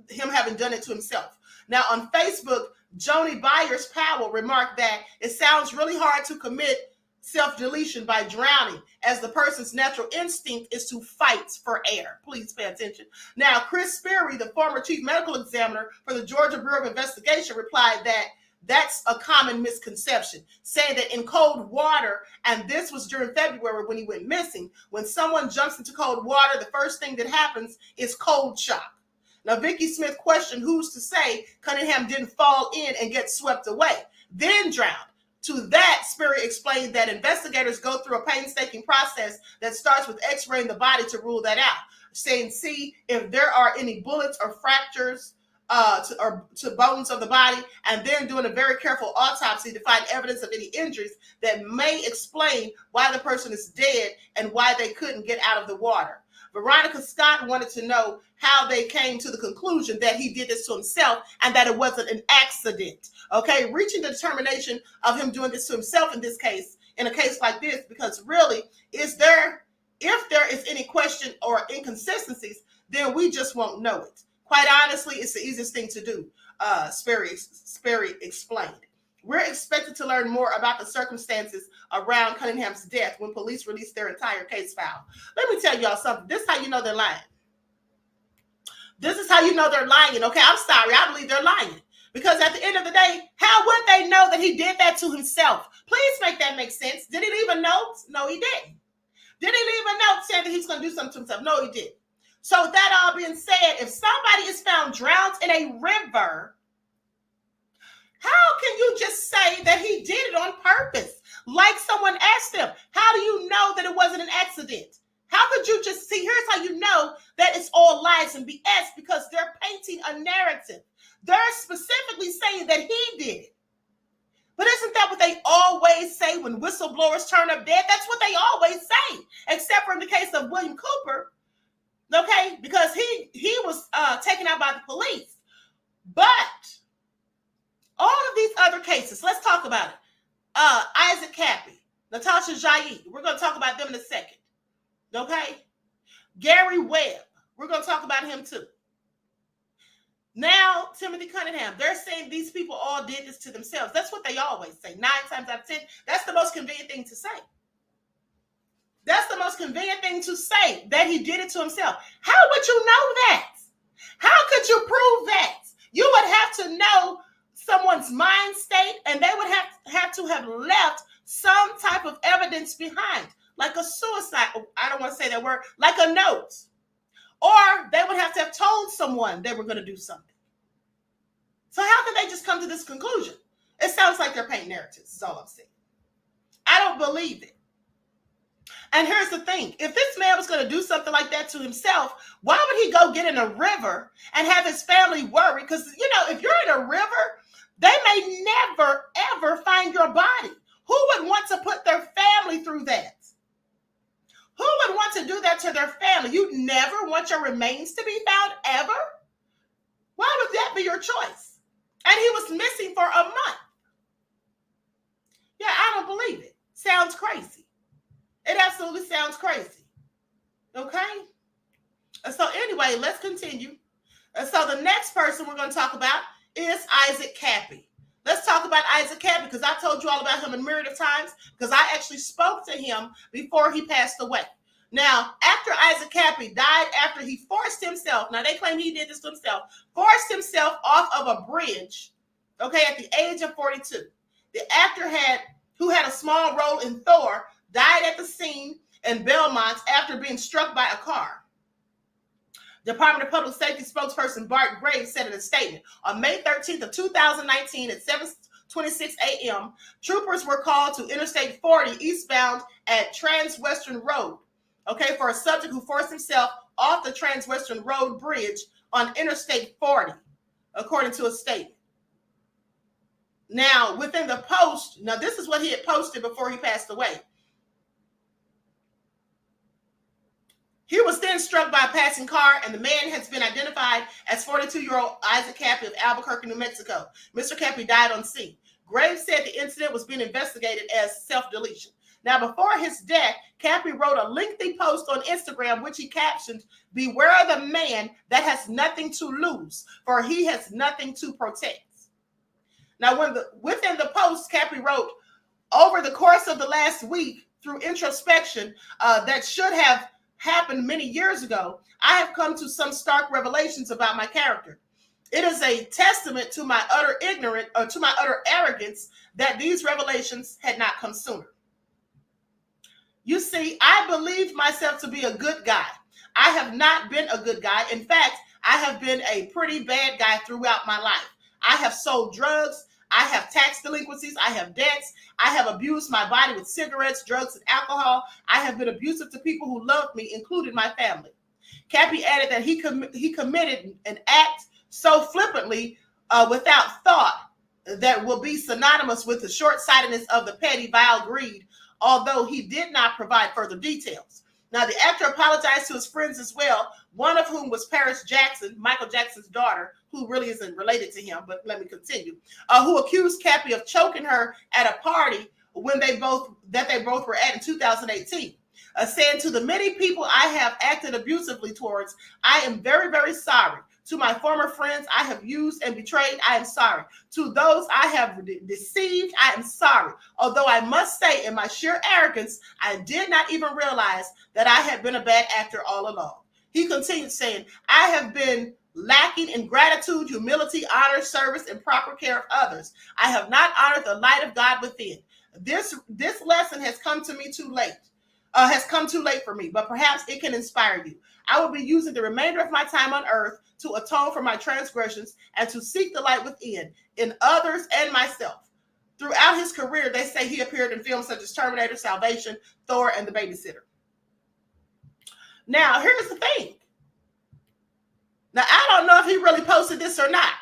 him having done it to himself. Now on Facebook, Joni Byers-Powell remarked that it sounds really hard to commit self-deletion by drowning, as the person's natural instinct is to fight for air. Please pay attention. Now, Chris Sperry, the former chief medical examiner for the Georgia Bureau of Investigation, replied that that's a common misconception, saying that in cold water, and this was during February when he went missing, when someone jumps into cold water, the first thing that happens is cold shock. Now, Vicky Smith questioned who's to say Cunningham didn't fall in and get swept away, then drowned. To that, Sperry explained that investigators go through a painstaking process that starts with x-raying the body to rule that out, saying, see if there are any bullets or fractures to bones of the body, and then doing a very careful autopsy to find evidence of any injuries that may explain why the person is dead and why they couldn't get out of the water. Veronica Scott wanted to know how they came to the conclusion that he did this to himself and that it wasn't an accident. Okay, reaching the determination of him doing this to himself in this case, in a case like this, because really, if there is any question or inconsistencies, then we just won't know it. Quite honestly, it's the easiest thing to do, Sperry explained. We're expected to learn more about the circumstances around Cunningham's death when police release their entire case file. Let me tell y'all something. This is how you know they're lying. This is how you know they're lying, okay? I'm sorry. I believe they're lying. Because at the end of the day, how would they know that he did that to himself? Please make that make sense. Did he leave a note? No, he didn't. Did he leave a note saying that he's going to do something to himself? No, he didn't. So that all being said, if somebody is found drowned in a river, how can you just say that he did it on purpose? Like someone asked him, how do you know that it wasn't an accident? How could you just see? Here's how you know that it's all lies and BS, because they're painting a narrative. They're specifically saying that he did it. But isn't that what they always say when whistleblowers turn up dead? That's what they always say, except for in the case of William Cooper, okay, because he was taken out by the police. But all of these other cases, let's talk about it. Isaac Cappy, Natasha Jaid, we're going to talk about them in a second. Okay? Gary Webb, we're going to talk about him too. Now, Timothy Cunningham, they're saying these people all did this to themselves. That's what they always say. 9 times out of 10, that's the most convenient thing to say. That's the most convenient thing to say, that he did it to himself. How would you know that? How could you prove that? You would have to know someone's mind state, and they would have to have left some type of evidence behind, like a suicide. I don't want to say that word, like a note. Or they would have to have told someone they were going to do something. So how can they just come to this conclusion? It sounds like they're painting narratives, is all I'm saying. I don't believe it. And here's the thing. If this man was going to do something like that to himself, why would he go get in a river and have his family worry? Because, you know, if you're in a river, they may never, ever find your body. Who would want to put their family through that? Who would want to do that to their family? You'd never want your remains to be found, ever? Why would that be your choice? And he was missing for a month. Yeah, I don't believe it. Sounds crazy. It absolutely sounds crazy. Okay? So anyway, let's continue. So the next person we're going to talk about is Isaac Cappy. Let's talk about Isaac Cappy because I told you all about him a myriad of times because I actually spoke to him before he passed away. Now, after Isaac Cappy died, after he forced himself, now they claim he did this to himself, forced himself off of a bridge, okay, at the age of 42. The actor who had a small role in Thor, died at the scene in Belmont after being struck by a car. Department of Public Safety spokesperson Bart Graves said in a statement, on May 13th of 2019 at 7:26 a.m., troopers were called to Interstate 40 eastbound at Transwestern Road, okay, for a subject who forced himself off the Transwestern Road bridge on Interstate 40, according to a statement. Now, within the post, now this is what he had posted before he passed away. He was then struck by a passing car, and the man has been identified as 42-year-old Isaac Cappy of Albuquerque, New Mexico. Mr. Cappy died on scene. Graves said the incident was being investigated as self-deletion. Now, before his death, Cappy wrote a lengthy post on Instagram, which he captioned, "Beware of the man that has nothing to lose, for he has nothing to protect." Now, within the post, Cappy wrote, over the course of the last week, through introspection that should have happened many years ago, I have come to some stark revelations about my character. It is a testament to my utter arrogance that these revelations had not come sooner. You see, I believed myself to be a good guy. I have not been a good guy. In fact, I have been a pretty bad guy throughout my life. I have sold drugs. I have tax delinquencies. I have debts. I have abused my body with cigarettes, drugs, and alcohol. I have been abusive to people who loved me, including my family. Cappy added that he committed an act so flippantly without thought that will be synonymous with the short-sightedness of the petty, vile greed, although he did not provide further details. Now, the actor apologized to his friends as well, one of whom was Paris Jackson, Michael Jackson's daughter, who really isn't related to him, but let me continue, who accused Cappy of choking her at a party when they both were at in 2018. Saying, to the many people I have acted abusively towards, I am very, very sorry. To my former friends I have used and betrayed, I am sorry. To those I have deceived, I am sorry. Although I must say, in my sheer arrogance, I did not even realize that I had been a bad actor all along. He continued saying, I have been lacking in gratitude, humility, honor, service, and proper care of others. I have not honored the light of God within. This lesson has come to me too late. Has come too late for me, but perhaps it can inspire you. I will be using the remainder of my time on earth to atone for my transgressions and to seek the light within, in others and myself. Throughout his career, they say he appeared in films such as Terminator, Salvation, Thor, and The Babysitter. Now, here's the thing. Now, I don't know if he really posted this or not.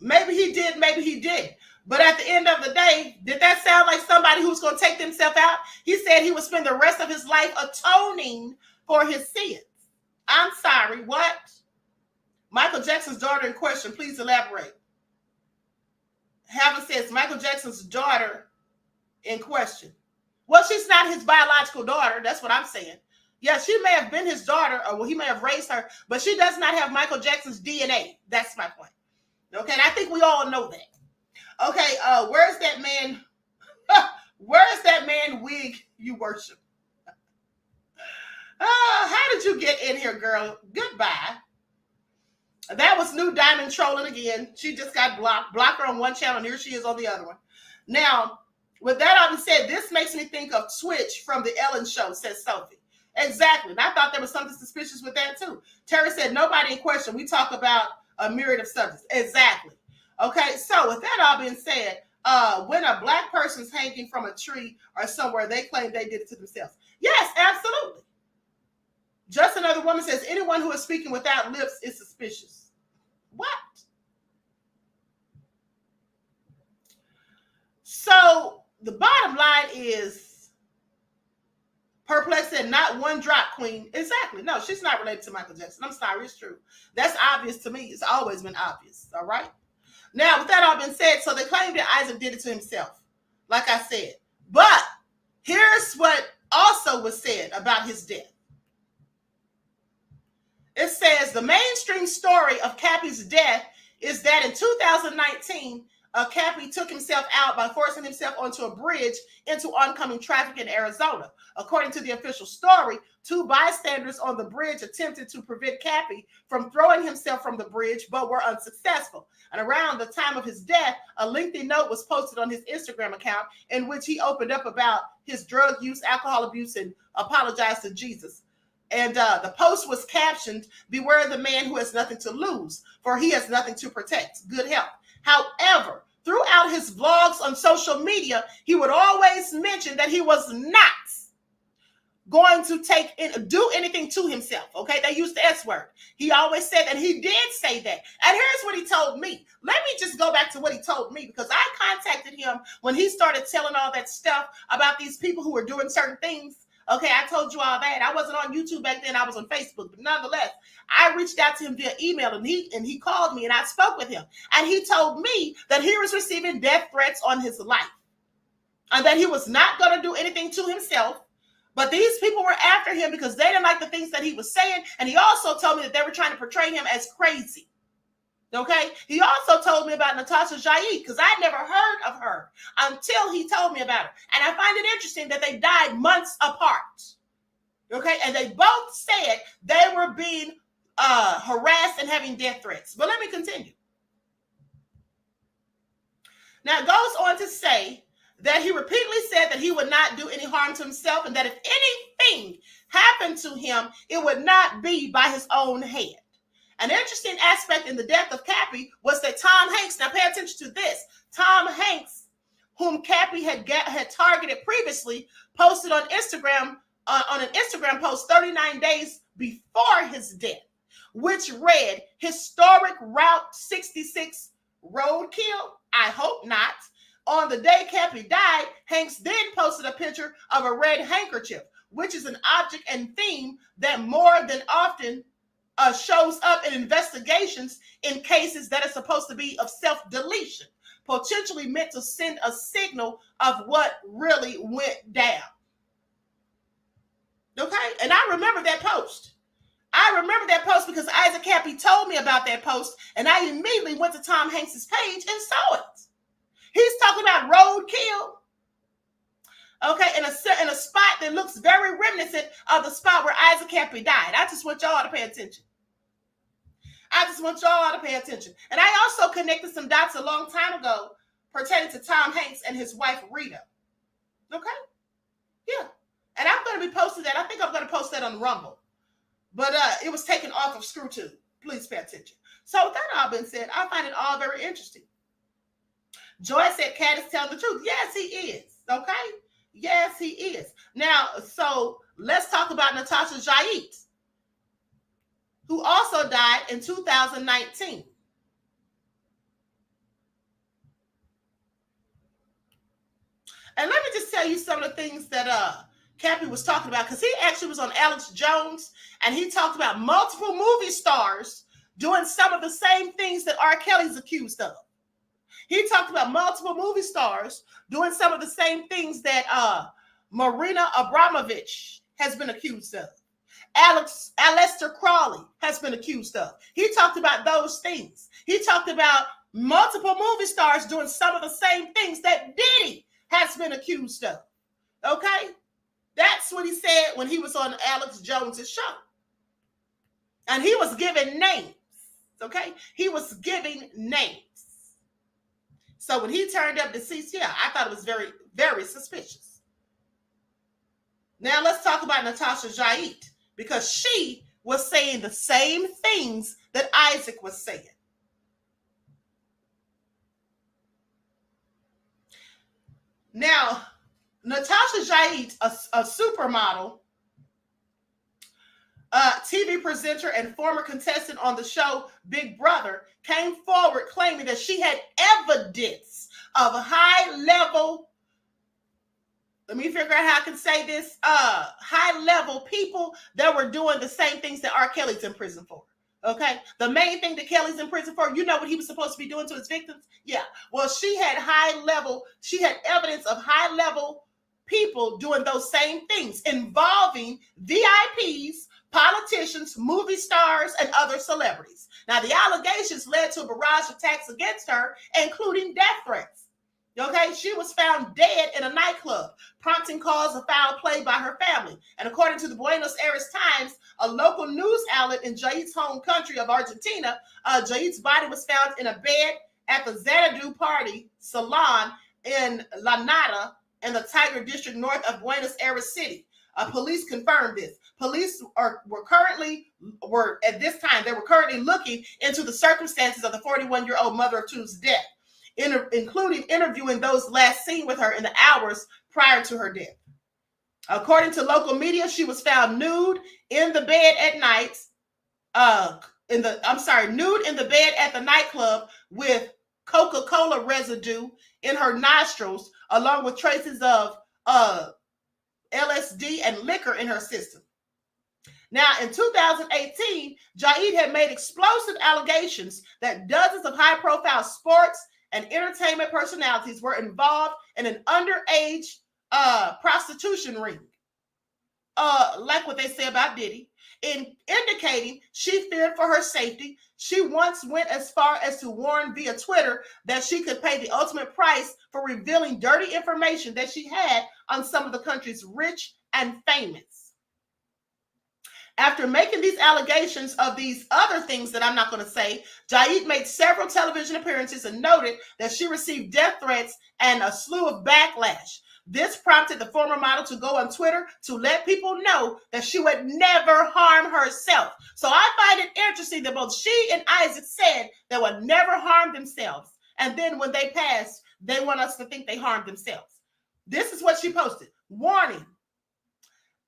Maybe he did, maybe he didn't. But at the end of the day, did that sound like somebody who's going to take themselves out? He said he would spend the rest of his life atoning for his sins. I'm sorry, what? Michael Jackson's daughter in question, please elaborate. Haven says Michael Jackson's daughter in question. Well, she's not his biological daughter. That's what I'm saying. Yeah, she may have been his daughter, or he may have raised her, but she does not have Michael Jackson's DNA. That's my point. Okay, and I think we all know that. Okay, where's that man? Where's that man wig you worship? How did you get in here, girl? Goodbye. That was New Diamond trolling again. She just got blocked. Block her on one channel, and here she is on the other one. Now, with that all being said, this makes me think of Twitch from the Ellen Show, says Sophie. Exactly. And I thought there was something suspicious with that, too. Terry said, nobody in question. We talk about a myriad of subjects. Exactly. Okay, so with that all being said, when a black person's hanging from a tree or somewhere, they claim they did it to themselves. Yes, absolutely. Just another woman says, anyone who is speaking without lips is suspicious. What? So the bottom line is, Perplex said, not one drop, Queen. Exactly. No, she's not related to Michael Jackson. I'm sorry, it's true. That's obvious to me. It's always been obvious. All right. Now, with that all been said, so they claim that Isaac did it to himself, like I said. But Here's what also was said about his death. It says the mainstream story of Cappy's death is that in 2019, Cappy took himself out by forcing himself onto a bridge into oncoming traffic in Arizona. According to the official story, 2 bystanders on the bridge attempted to prevent Cappy from throwing himself from the bridge, but were unsuccessful. And around the time of his death, a lengthy note was posted on his Instagram account in which he opened up about his drug use, alcohol abuse, and apologized to Jesus. And the post was captioned, "Beware the man who has nothing to lose, for he has nothing to protect. Good health." However, throughout his vlogs on social media, he would always mention that he was not going to do anything to himself. Okay, they used the S word. He always said, and he did say that. And here's what he told me. Let me just go back to what he told me, because I contacted him when he started telling all that stuff about these people who were doing certain things. Okay, I told you all that. I wasn't on YouTube back then. I was on Facebook. But nonetheless, I reached out to him via email, and he called me, and I spoke with him. And he told me that he was receiving death threats on his life, and that he was not going to do anything to himself. But these people were after him because they didn't like the things that he was saying. And he also told me that they were trying to portray him as crazy. Okay. He also told me about Natasha Jaid, because I never heard of her until he told me about her. And I find it interesting that they died months apart. Okay. And they both said they were being harassed and having death threats. But let me continue. Now it goes on to say that he repeatedly said that he would not do any harm to himself, and that if anything happened to him, it would not be by his own hand. An interesting aspect in the death of Cappy was that Tom Hanks, now pay attention to this, Tom Hanks, whom Cappy had targeted previously, posted on Instagram, on an Instagram post 39 days before his death, which read, "Historic Route 66 roadkill? I hope not." On the day Cappy died, Hanks then posted a picture of a red handkerchief, which is an object and theme that more than often shows up in investigations in cases that are supposed to be of self-deletion, potentially meant to send a signal of what really went down. Okay? And I remember that post. I remember that post because Isaac Cappy told me about that post, and I immediately went to Tom Hanks's page and saw it. He's talking about roadkill, okay, in a spot that looks very reminiscent of the spot where Isaac Cappy died. I just want y'all to pay attention. And I also connected some dots a long time ago pertaining to Tom Hanks and his wife, Rita. Okay? Yeah. And I'm going to be posting that. I think I'm going to post that on Rumble. But it was taken off of ScrewTube. Please pay attention. So with that all being said, I find it all very interesting. Joy said Cat is telling the truth. Yes, he is. Okay? Yes, he is. Now, so let's talk about Natasha Jaid, who also died in 2019. And let me just tell you some of the things that Cappy was talking about, because he actually was on Alex Jones, and he talked about multiple movie stars doing some of the same things that R. Kelly's accused of. He talked about multiple movie stars doing some of the same things that Marina Abramovich has been accused of. Aleister Crowley has been accused of. He talked about those things. He talked about multiple movie stars doing some of the same things that Diddy has been accused of. Okay? That's what he said when he was on Alex Jones's show. And he was giving names. Okay? He was giving names. So when he turned up deceased, yeah, I thought it was very, very suspicious. Now let's talk about Natasha Jaid, because she was saying the same things that Isaac was saying. Now, Natasha Jaid, a supermodel, TV presenter and former contestant on the show Big Brother, came forward claiming that she had evidence of high-level, let me figure out how I can say this, high-level people that were doing the same things that R. Kelly's in prison for. Okay? The main thing that Kelly's in prison for, you know what he was supposed to be doing to his victims? Yeah. Well, she had evidence of high-level people doing those same things involving VIPs, politicians, movie stars, and other celebrities. Now, the allegations led to a barrage of attacks against her, including death threats. Okay, she was found dead in a nightclub, prompting calls of foul play by her family. And according to the Buenos Aires Times, a local news outlet in Jaid's home country of Argentina, Jaid's body was found in a bed at the Xanadu Party Salon in La Nada in the Tiger District north of Buenos Aires City. Police confirmed this. Police were currently looking into the circumstances of the 41-year-old mother of two's death, including interviewing those last seen with her in the hours prior to her death. According to local media, she was found nude in the bed at night. Nude in the bed at the nightclub with Coca-Cola residue in her nostrils, along with traces of LSD and liquor in her system. Now, in 2018, Jaid had made explosive allegations that dozens of high-profile sports and entertainment personalities were involved in an underage prostitution ring, like what they say about Diddy, indicating she feared for her safety. She once went as far as to warn via Twitter that she could pay the ultimate price for revealing dirty information that she had on some of the country's rich and famous. After making these allegations of these other things that I'm not going to say, Jaid made several television appearances and noted that she received death threats and a slew of backlash. This prompted the former model to go on Twitter to let people know that she would never harm herself. So I find it interesting that both she and Isaac said they would never harm themselves. And then when they passed, they want us to think they harmed themselves. This is what she posted. Warning,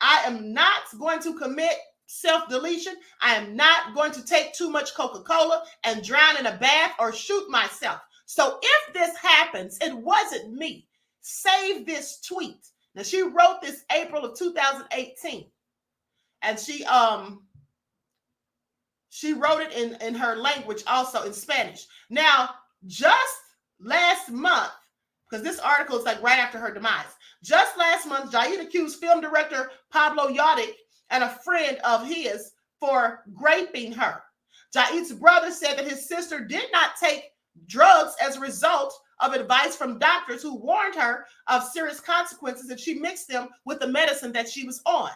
I am not going to commit self-deletion. I am not going to take too much Coca-Cola and drown in a bath or shoot myself. So if this happens, it wasn't me. Save this tweet. Now, she wrote this April of 2018. And she wrote it in her language, also in Spanish. Now, just last month, because this article is like right after her demise, just last month, Jaid accused film director Pablo Yadic and a friend of his for raping her. Jaid's brother said that his sister did not take drugs as a result of advice from doctors who warned her of serious consequences if she mixed them with the medicine that she was on.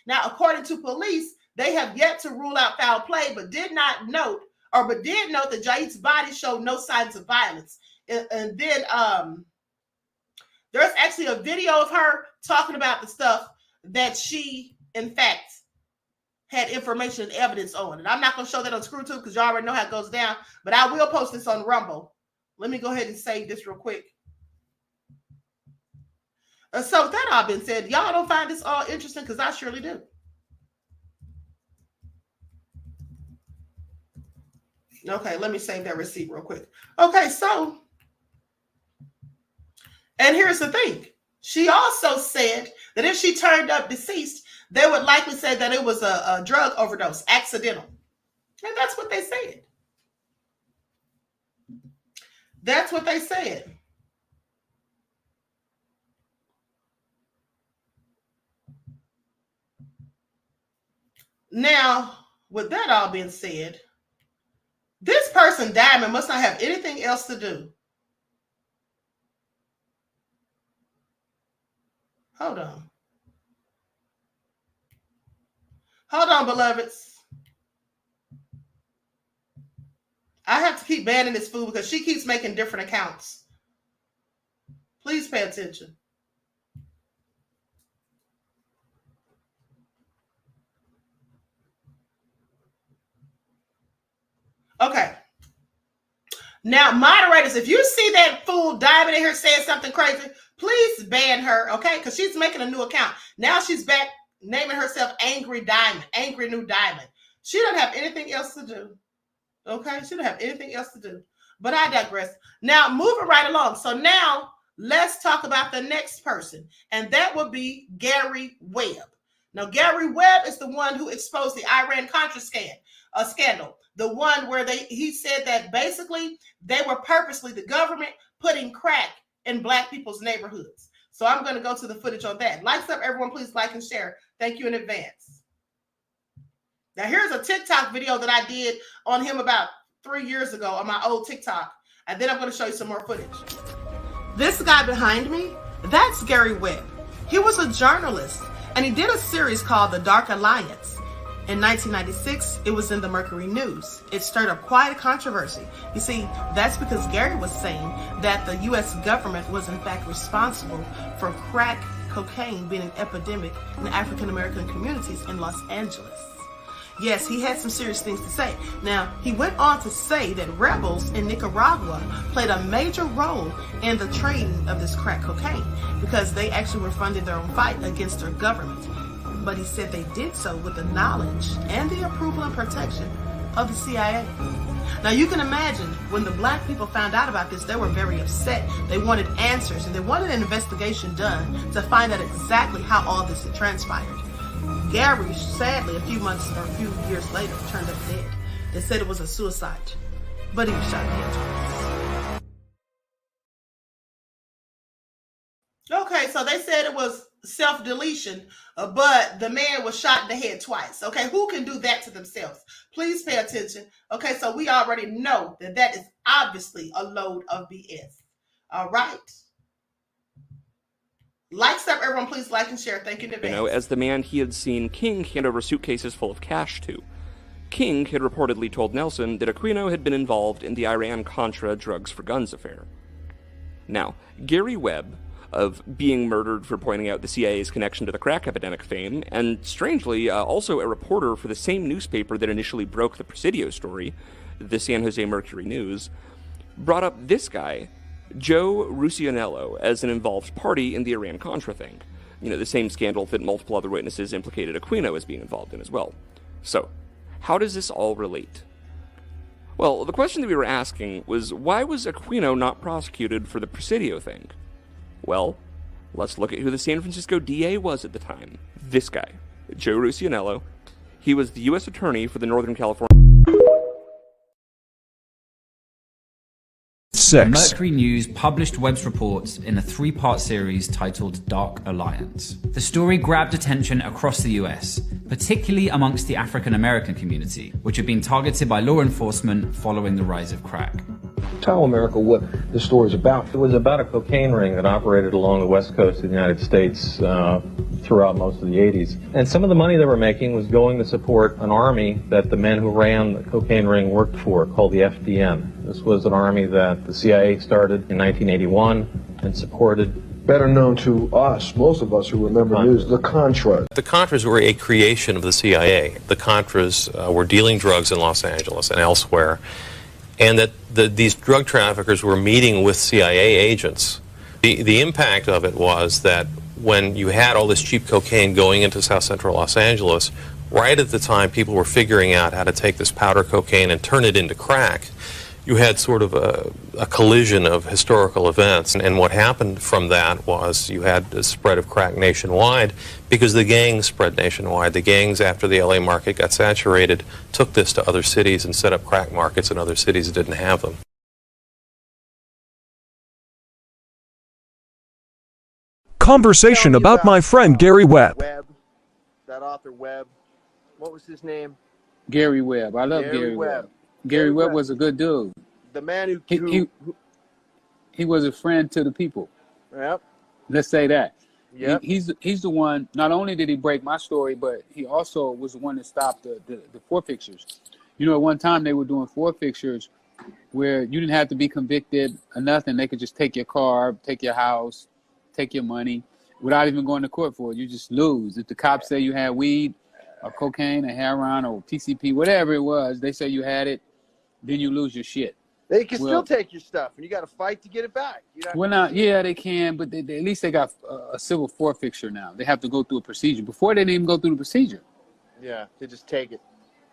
Now, according to police, they have yet to rule out foul play, but did note that Jaid's body showed no signs of violence. And then there's actually a video of her talking about the stuff that she, in fact, had information and evidence on. And I'm not going to show that on ScrewTube because you already know how it goes down, but I will post this on Rumble. Let me go ahead and save this real quick. So with that all been said, y'all don't find this all interesting because I surely do. Okay, let me save that receipt real quick. Okay, so, and here's the thing. She also said that if she turned up deceased, they would likely say that it was a drug overdose, accidental. And that's what they said. That's what they said. Now, with that all being said, this person, Diamond, must not have anything else to do. Hold on. Hold on, beloveds. I have to keep banning this fool because she keeps making different accounts. Please pay attention. Okay. Now, moderators, if you see that fool Diamond in here saying something crazy, please ban her, okay? Because she's making a new account. Now she's back naming herself Angry Diamond, Angry New Diamond. She doesn't have anything else to do. Okay, she don't have anything else to do. But I digress. Now, moving right along. So now let's talk about the next person, and that would be Gary Webb. Now, Gary Webb is the one who exposed the Iran-Contra scandal. The one where he said that basically they were purposely, the government, putting crack in Black people's neighborhoods. So I'm going to go to the footage on that. Likes up, everyone. Please like and share. Thank you in advance. Now, here's a TikTok video that I did on him about 3 years ago on my old TikTok. And then I'm going to show you some more footage. This guy behind me, that's Gary Webb. He was a journalist, and he did a series called The Dark Alliance. In 1996, it was in the Mercury News. It stirred up quite a controversy. You see, that's because Gary was saying that the U.S. government was in fact responsible for crack cocaine being an epidemic in African-American communities in Los Angeles. Yes, he had some serious things to say. Now, he went on to say that rebels in Nicaragua played a major role in the trading of this crack cocaine because they actually were funding their own fight against their government. But he said they did so with the knowledge and the approval and protection of the CIA. Now, you can imagine when the black people found out about this, they were very upset. They wanted answers, and they wanted an investigation done to find out exactly how all this had transpired. Gary, sadly, a few months or a few years later, turned up dead. They said it was a suicide, but he was shot dead twice. Okay, so they said it was self-deletion, but the man was shot in the head twice. Okay, who can do that to themselves? Please pay attention. Okay, so we already know that that is obviously a load of BS. All right. Likes up, everyone. Please like and share. Thank you in advance. As the man he had seen King hand over suitcases full of cash to. King had reportedly told Nelson that Aquino had been involved in the Iran-Contra drugs for guns affair. Now, Gary Webb, of being murdered for pointing out the CIA's connection to the crack epidemic fame, and strangely, also a reporter for the same newspaper that initially broke the Presidio story, the San Jose Mercury News, brought up this guy, Joe Ruscianello, as an involved party in the Iran-Contra thing. The same scandal that multiple other witnesses implicated Aquino as being involved in as well. So, how does this all relate? Well, the question that we were asking was, why was Aquino not prosecuted for the Presidio thing? Well, let's look at who the San Francisco DA was at the time. This guy, Joe Ruscianello. He was the U.S. Attorney for the Northern California... Mercury News published Webb's reports in a 3-part series titled Dark Alliance. The story grabbed attention across the US, particularly amongst the African American community, which had been targeted by law enforcement following the rise of crack. Tell America what the story is about. It was about a cocaine ring that operated along the west coast of the United States throughout most of the 80s. And some of the money they were making was going to support an army that the men who ran the cocaine ring worked for, called the FDN. This was an army that the CIA started in 1981 and supported. Better known to us, most of us who remember news, the Contras. The Contras were a creation of the CIA. The Contras were dealing drugs in Los Angeles and elsewhere, and that these drug traffickers were meeting with CIA agents. The impact of it was that when you had all this cheap cocaine going into South Central Los Angeles, right at the time people were figuring out how to take this powder cocaine and turn it into crack, you had sort of a collision of historical events. And what happened from that was you had the spread of crack nationwide because the gangs spread nationwide. The gangs, after the LA market got saturated, took this to other cities and set up crack markets in other cities that didn't have them. Conversation about my friend Gary Webb. That author Webb. What was his name? Gary Webb. I love Gary Webb. Gary Webb was a good dude. The man he was a friend to the people. Yep. Let's say that. Yep. He's the one. Not only did he break my story, but he also was the one that stopped the forfeitures. At one time they were doing forfeitures where you didn't have to be convicted or nothing. They could just take your car, take your house, take your money without even going to court for it. You just lose. If the cops say you had weed or cocaine or heroin or PCP, whatever it was, they say you had it, then you lose your shit. They can still take your stuff, and you got to fight to get it back. Yeah, they can, but at least they got a civil forfeiture now. They have to go through a procedure. Before, they didn't even go through the procedure. Yeah, they just take it.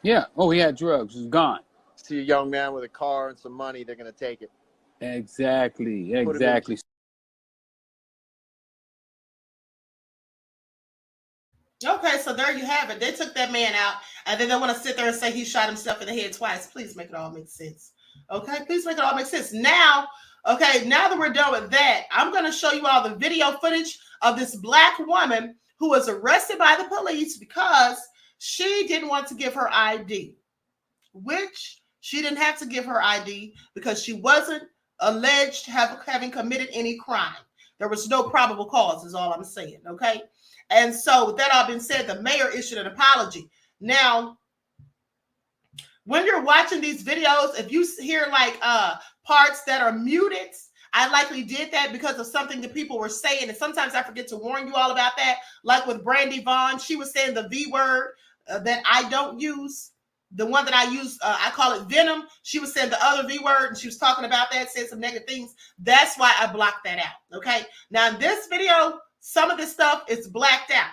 Yeah. Oh, he had drugs. It was gone. See a young man with a car and some money, they're going to take it. Exactly. Okay, so there you have it. They took that man out, and then they want to sit there and say he shot himself in the head twice. Please make it all make sense. Okay, please make it all make sense. Now, Okay, now that we're done with that, I'm going to show you all the video footage of this black woman who was arrested by the police because she didn't want to give her ID, which she didn't have to give her ID because she wasn't alleged having committed any crime. There was no probable cause, is all I'm saying, okay? And so with that all being said, the mayor issued an apology. Now, when you're watching these videos, if you hear like parts that are muted, I likely did that because of something that people were saying. And sometimes I forget to warn you all about that. Like with Brandy Vaughn, she was saying the V word that I don't use. The one that I use, I call it venom. She was saying the other V word, and she was talking about that, saying some negative things. That's why I blocked that out, okay? Now, in this video, some of this stuff is blacked out,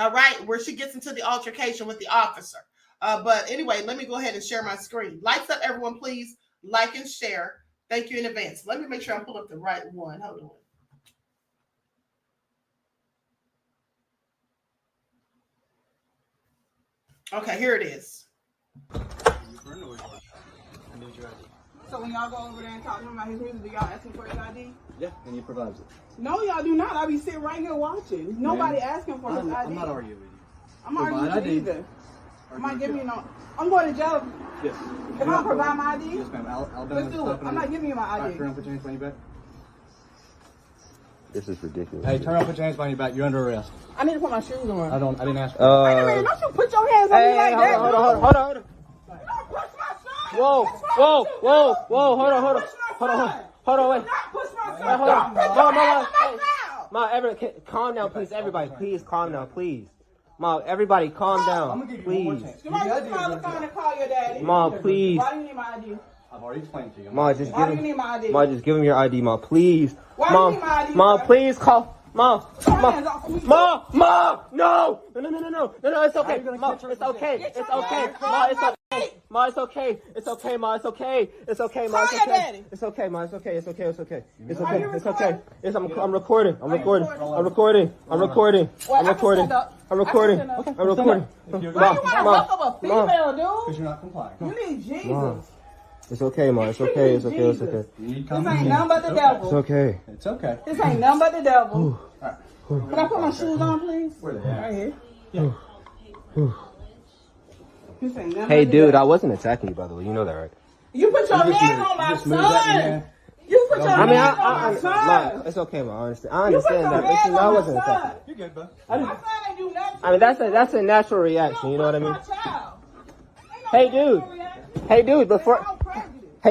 all right, where she gets into the altercation with the officer. But anyway, let me go ahead and share my screen. Lights up, everyone, please. Like and share. Thank you in advance. Let me make sure I pull up the right one. Hold on. Okay, here it is. So when y'all go over there and talk to him about his music, do y'all ask him for his ID? Yeah, and he provides it. No, y'all do not. I'll be sitting right here watching. Nobody asking for his ID. I'm not arguing with you. I'm not arguing with you either. I'm not giving you no. I'm going to jail. Yes. If I don't provide my ID? Yes, ma'am. Let's do it. I'm not giving you my ID. All right, turn around, put your hands behind your back. This is ridiculous. Hey, turn around, put your hands behind your back. You're under arrest. I need to put my shoes on. I didn't ask for Wait a minute, don't you put your hands on me like that. Hold on. Whoa, hold on, wait. Hold on. Ma, calm down, please. Everybody, please calm down, please. Ma, everybody, calm down, please. You might just call the phone and call your daddy. Ma, please. Why do you need my ID? I've already explained to you. Ma, just Why do you need my ID? Ma, just give him your ID, Ma, please. Why do you need my ID? Ma, please call. Ma, it's okay. Ma, it's okay. It's okay. Ma, it's okay. Ma, it's okay. It's okay, Ma, it's okay. It's okay, Ma, it's okay. It's okay, Ma, it's okay. It's okay. It's okay. It's okay. It's okay. I'm recording. I'm recording. I'm recording. I'm recording. I'm recording. I'm recording. I'm recording. Why you want to fuck up a female, dude? Because you're not complying. You need Jesus. It's okay, Ma. It's okay. It's okay. It's okay. This ain't nothing but the devil. It's okay. It's okay. This ain't nothing but the devil. Can I put my shoes on, please? Where they at? Right here. Yeah. This ain't nothing Hey, but the dude, devil. I wasn't attacking you, by the way. You know that, right? You put your hands on my son. You put your hands on my son. Ma, it's okay, Ma. I understand that. But I wasn't attacking you. You're good, bud. My son ain't do nothing. I mean, that's a natural reaction. You know what I mean? Hey,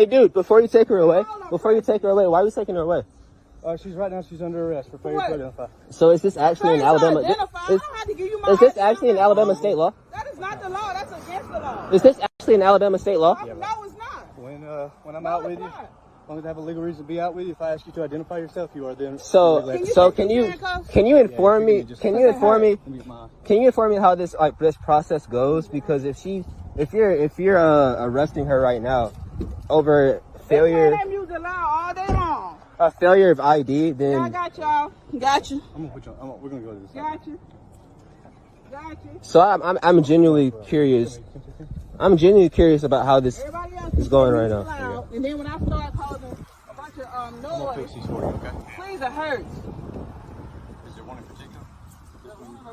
dude, before you take her away, why are you taking her away? She's under arrest for failure to identify. So is this actually an Alabama? Is this actually an Alabama state law? That is not the law. That's against the law. Is this actually an Alabama state law? No, it's not. When I'm out with you, as long as I have a legal reason to be out with you, if I ask you to identify yourself, you are then. So can you inform me? Can you inform me how this process goes? Because if you're arresting her right now over failure. They use the law all day long. A failure of ID, then. Yeah, I got y'all. Got you. I'm gonna put you. We're gonna go to this. Got you. Got you. So I'm genuinely curious. I'm genuinely curious about how this is going right now. And then when I start causing a bunch of noise, please, it hurts. Is there one in particular?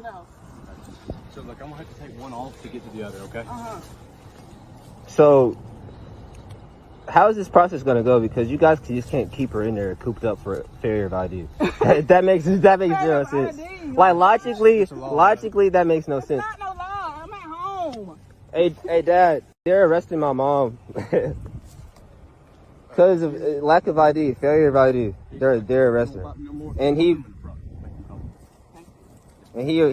No. So look, I'm gonna have to take one off to get to the other. Okay. So. How is this process going to go? Because you guys just can't keep her in there cooped up for failure of ID. that makes zero sense. Like logically, that makes no sense. Not no law. I'm at home. Hey, Dad, they're arresting my mom because of lack of ID, failure of ID. They're arresting her, and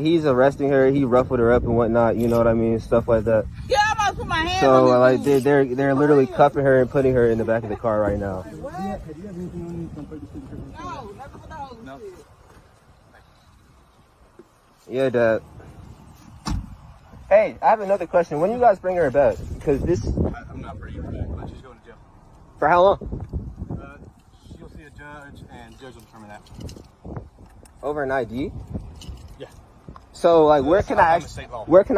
he's arresting her. He ruffled her up and whatnot. You know what I mean? Stuff like that. Yeah, I'm about to put my hands So on like they're literally cuffing her and putting her in the back of the car right now. No. Yeah, Dad. Hey, I have another question. When you guys bring her back? Because this. I'm not bringing her back. She's going to jail. For how long? She'll see a judge, and the judge will determine that. Over an ID? Yeah. So like, where can I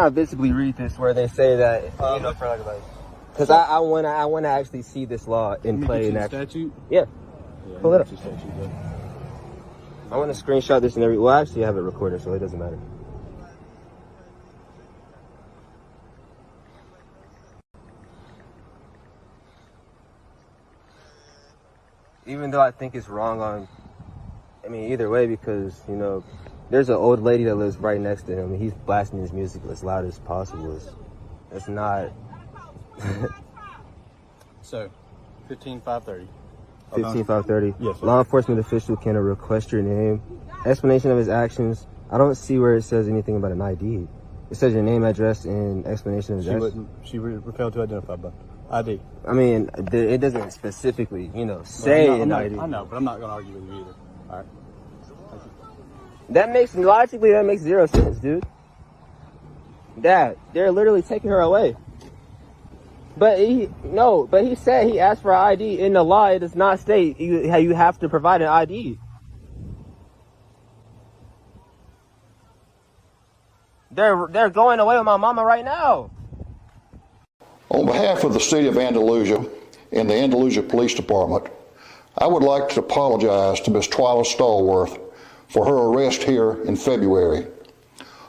visibly read this where they say that because I want to actually see this law in play in action. Statute? Yeah. Pull it up. I want to screenshot this and every. Well, actually, I have it recorded, so it doesn't matter. Even though I think it's wrong on, I mean, either way, because, you know, there's an old lady that lives right next to him, and he's blasting his music as loud as possible. It's not. So, 15-530. 15-530. Yes, sir. Law enforcement official can request your name, explanation of his actions. I don't see where it says anything about an ID. It says your name, address, and explanation of his actions. She failed to identify, but ID. I mean, it doesn't specifically, you know, say an ID. I know, but I'm not going to argue with you either. All right. That makes, logically, that makes zero sense, dude. Dad, they're literally taking her away. But he said he asked for an ID. In the law, it does not state you have to provide an ID. They're going away with my mama right now. On behalf of the City of Andalusia and the Andalusia Police Department, I would like to apologize to Ms. Twyla Stallworth for her arrest here in February.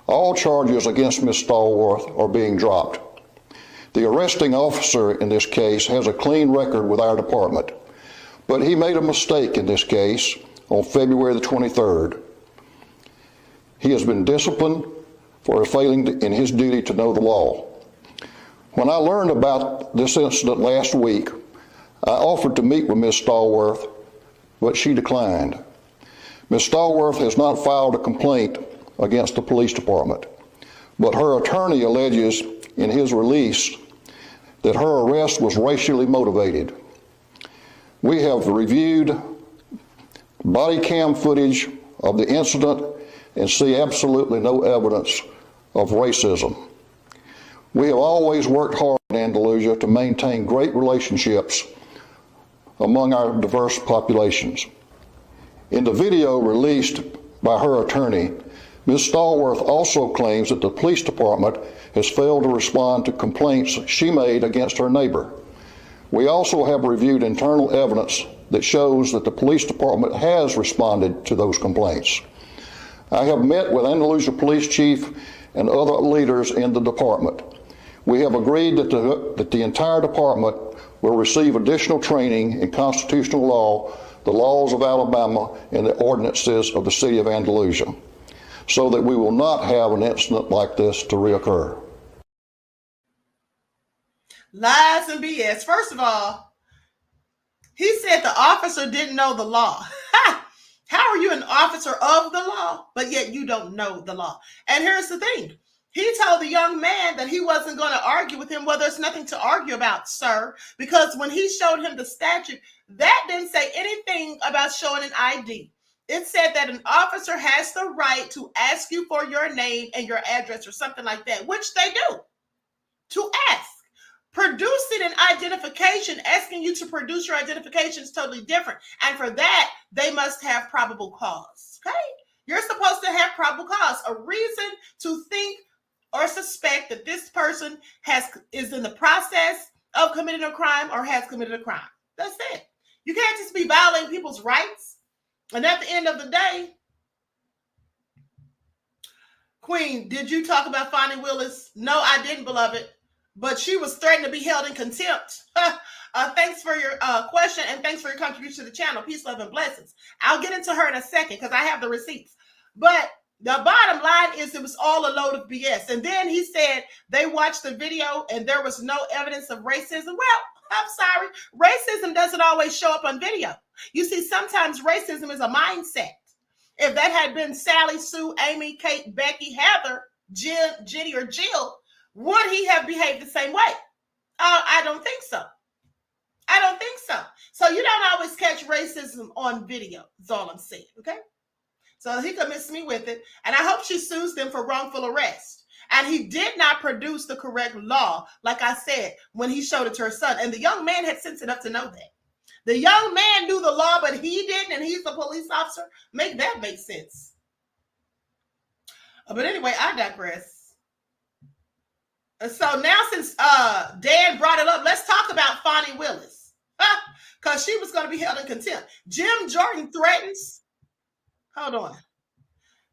All charges against Ms. Stallworth are being dropped. The arresting officer in this case has a clean record with our department, but he made a mistake in this case on February the 23rd. He has been disciplined for failing in his duty to know the law. When I learned about this incident last week, I offered to meet with Ms. Stallworth, but she declined. Ms. Stallworth has not filed a complaint against the police department, but her attorney alleges in his release that her arrest was racially motivated. We have reviewed body cam footage of the incident and see absolutely no evidence of racism. We have always worked hard in Andalusia to maintain great relationships among our diverse populations. In the video released by her attorney, Ms. Stallworth also claims that the police department has failed to respond to complaints she made against her neighbor. We also have reviewed internal evidence that shows that the police department has responded to those complaints. I have met with Andalusia Police Chief and other leaders in the department. We have agreed that the entire department will receive additional training in constitutional law, the laws of Alabama, and the ordinances of the City of Andalusia, so that we will not have an incident like this to reoccur. Lies and BS. First of all, he said the officer didn't know the law. How are you an officer of the law, but yet you don't know the law? And here's the thing. He told the young man that he wasn't going to argue with him. Well, there's nothing to argue about, sir, because when he showed him the statute, that didn't say anything about showing an ID. It said that an officer has the right to ask you for your name and your address or something like that, which they do, to ask. Producing an identification, asking you to produce your identification is totally different. And for that, they must have probable cause, okay? You're supposed to have probable cause, a reason to think or suspect that this person is in the process of committing a crime or has committed a crime. That's it. You can't just be violating people's rights. And at the end of the day, Queen, did you talk about Fani Willis? No, I didn't, beloved. But she was threatened to be held in contempt. Thanks for your question, and thanks for your contribution to the channel. Peace, love, and blessings. I'll get into her in a second because I have the receipts. But the bottom line is it was all a load of BS. And then he said they watched the video and there was no evidence of racism. Well, I'm sorry. Racism doesn't always show up on video. You see, sometimes racism is a mindset. If that had been Sally, Sue, Amy, Kate, Becky, Heather, Jill, Jenny, or Jill, would he have behaved the same way? I don't think so. I don't think so. So you don't always catch racism on video, is all I'm saying, okay? So he commits me with it, and I hope she sues them for wrongful arrest. And he did not produce the correct law, like I said, when he showed it to her son. And the young man had sense enough to know that. The young man knew the law, but he didn't, and he's a police officer. Make that make sense. But anyway, I digress. So now since Dan brought it up, let's talk about Fani Willis. because she was going to be held in contempt. Jim Jordan threatens. Hold on.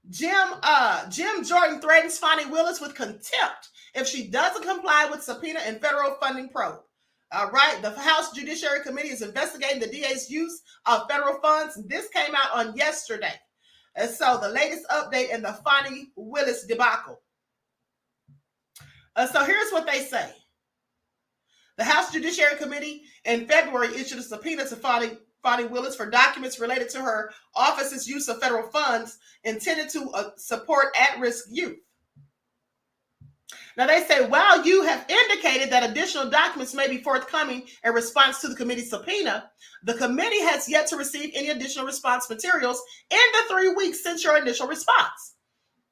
Jim Jordan threatens Fani Willis with contempt if she doesn't comply with subpoena and federal funding probe. Right, the House Judiciary Committee is investigating the DA's use of federal funds. This came out on yesterday. And so the latest update in the Fani Willis debacle. So here's what they say. The House Judiciary Committee in February issued a subpoena to Fani Willis for documents related to her office's use of federal funds intended to support at-risk youth. Now they say, while you have indicated that additional documents may be forthcoming in response to the committee's subpoena, the committee has yet to receive any additional response materials in the 3 weeks since your initial response.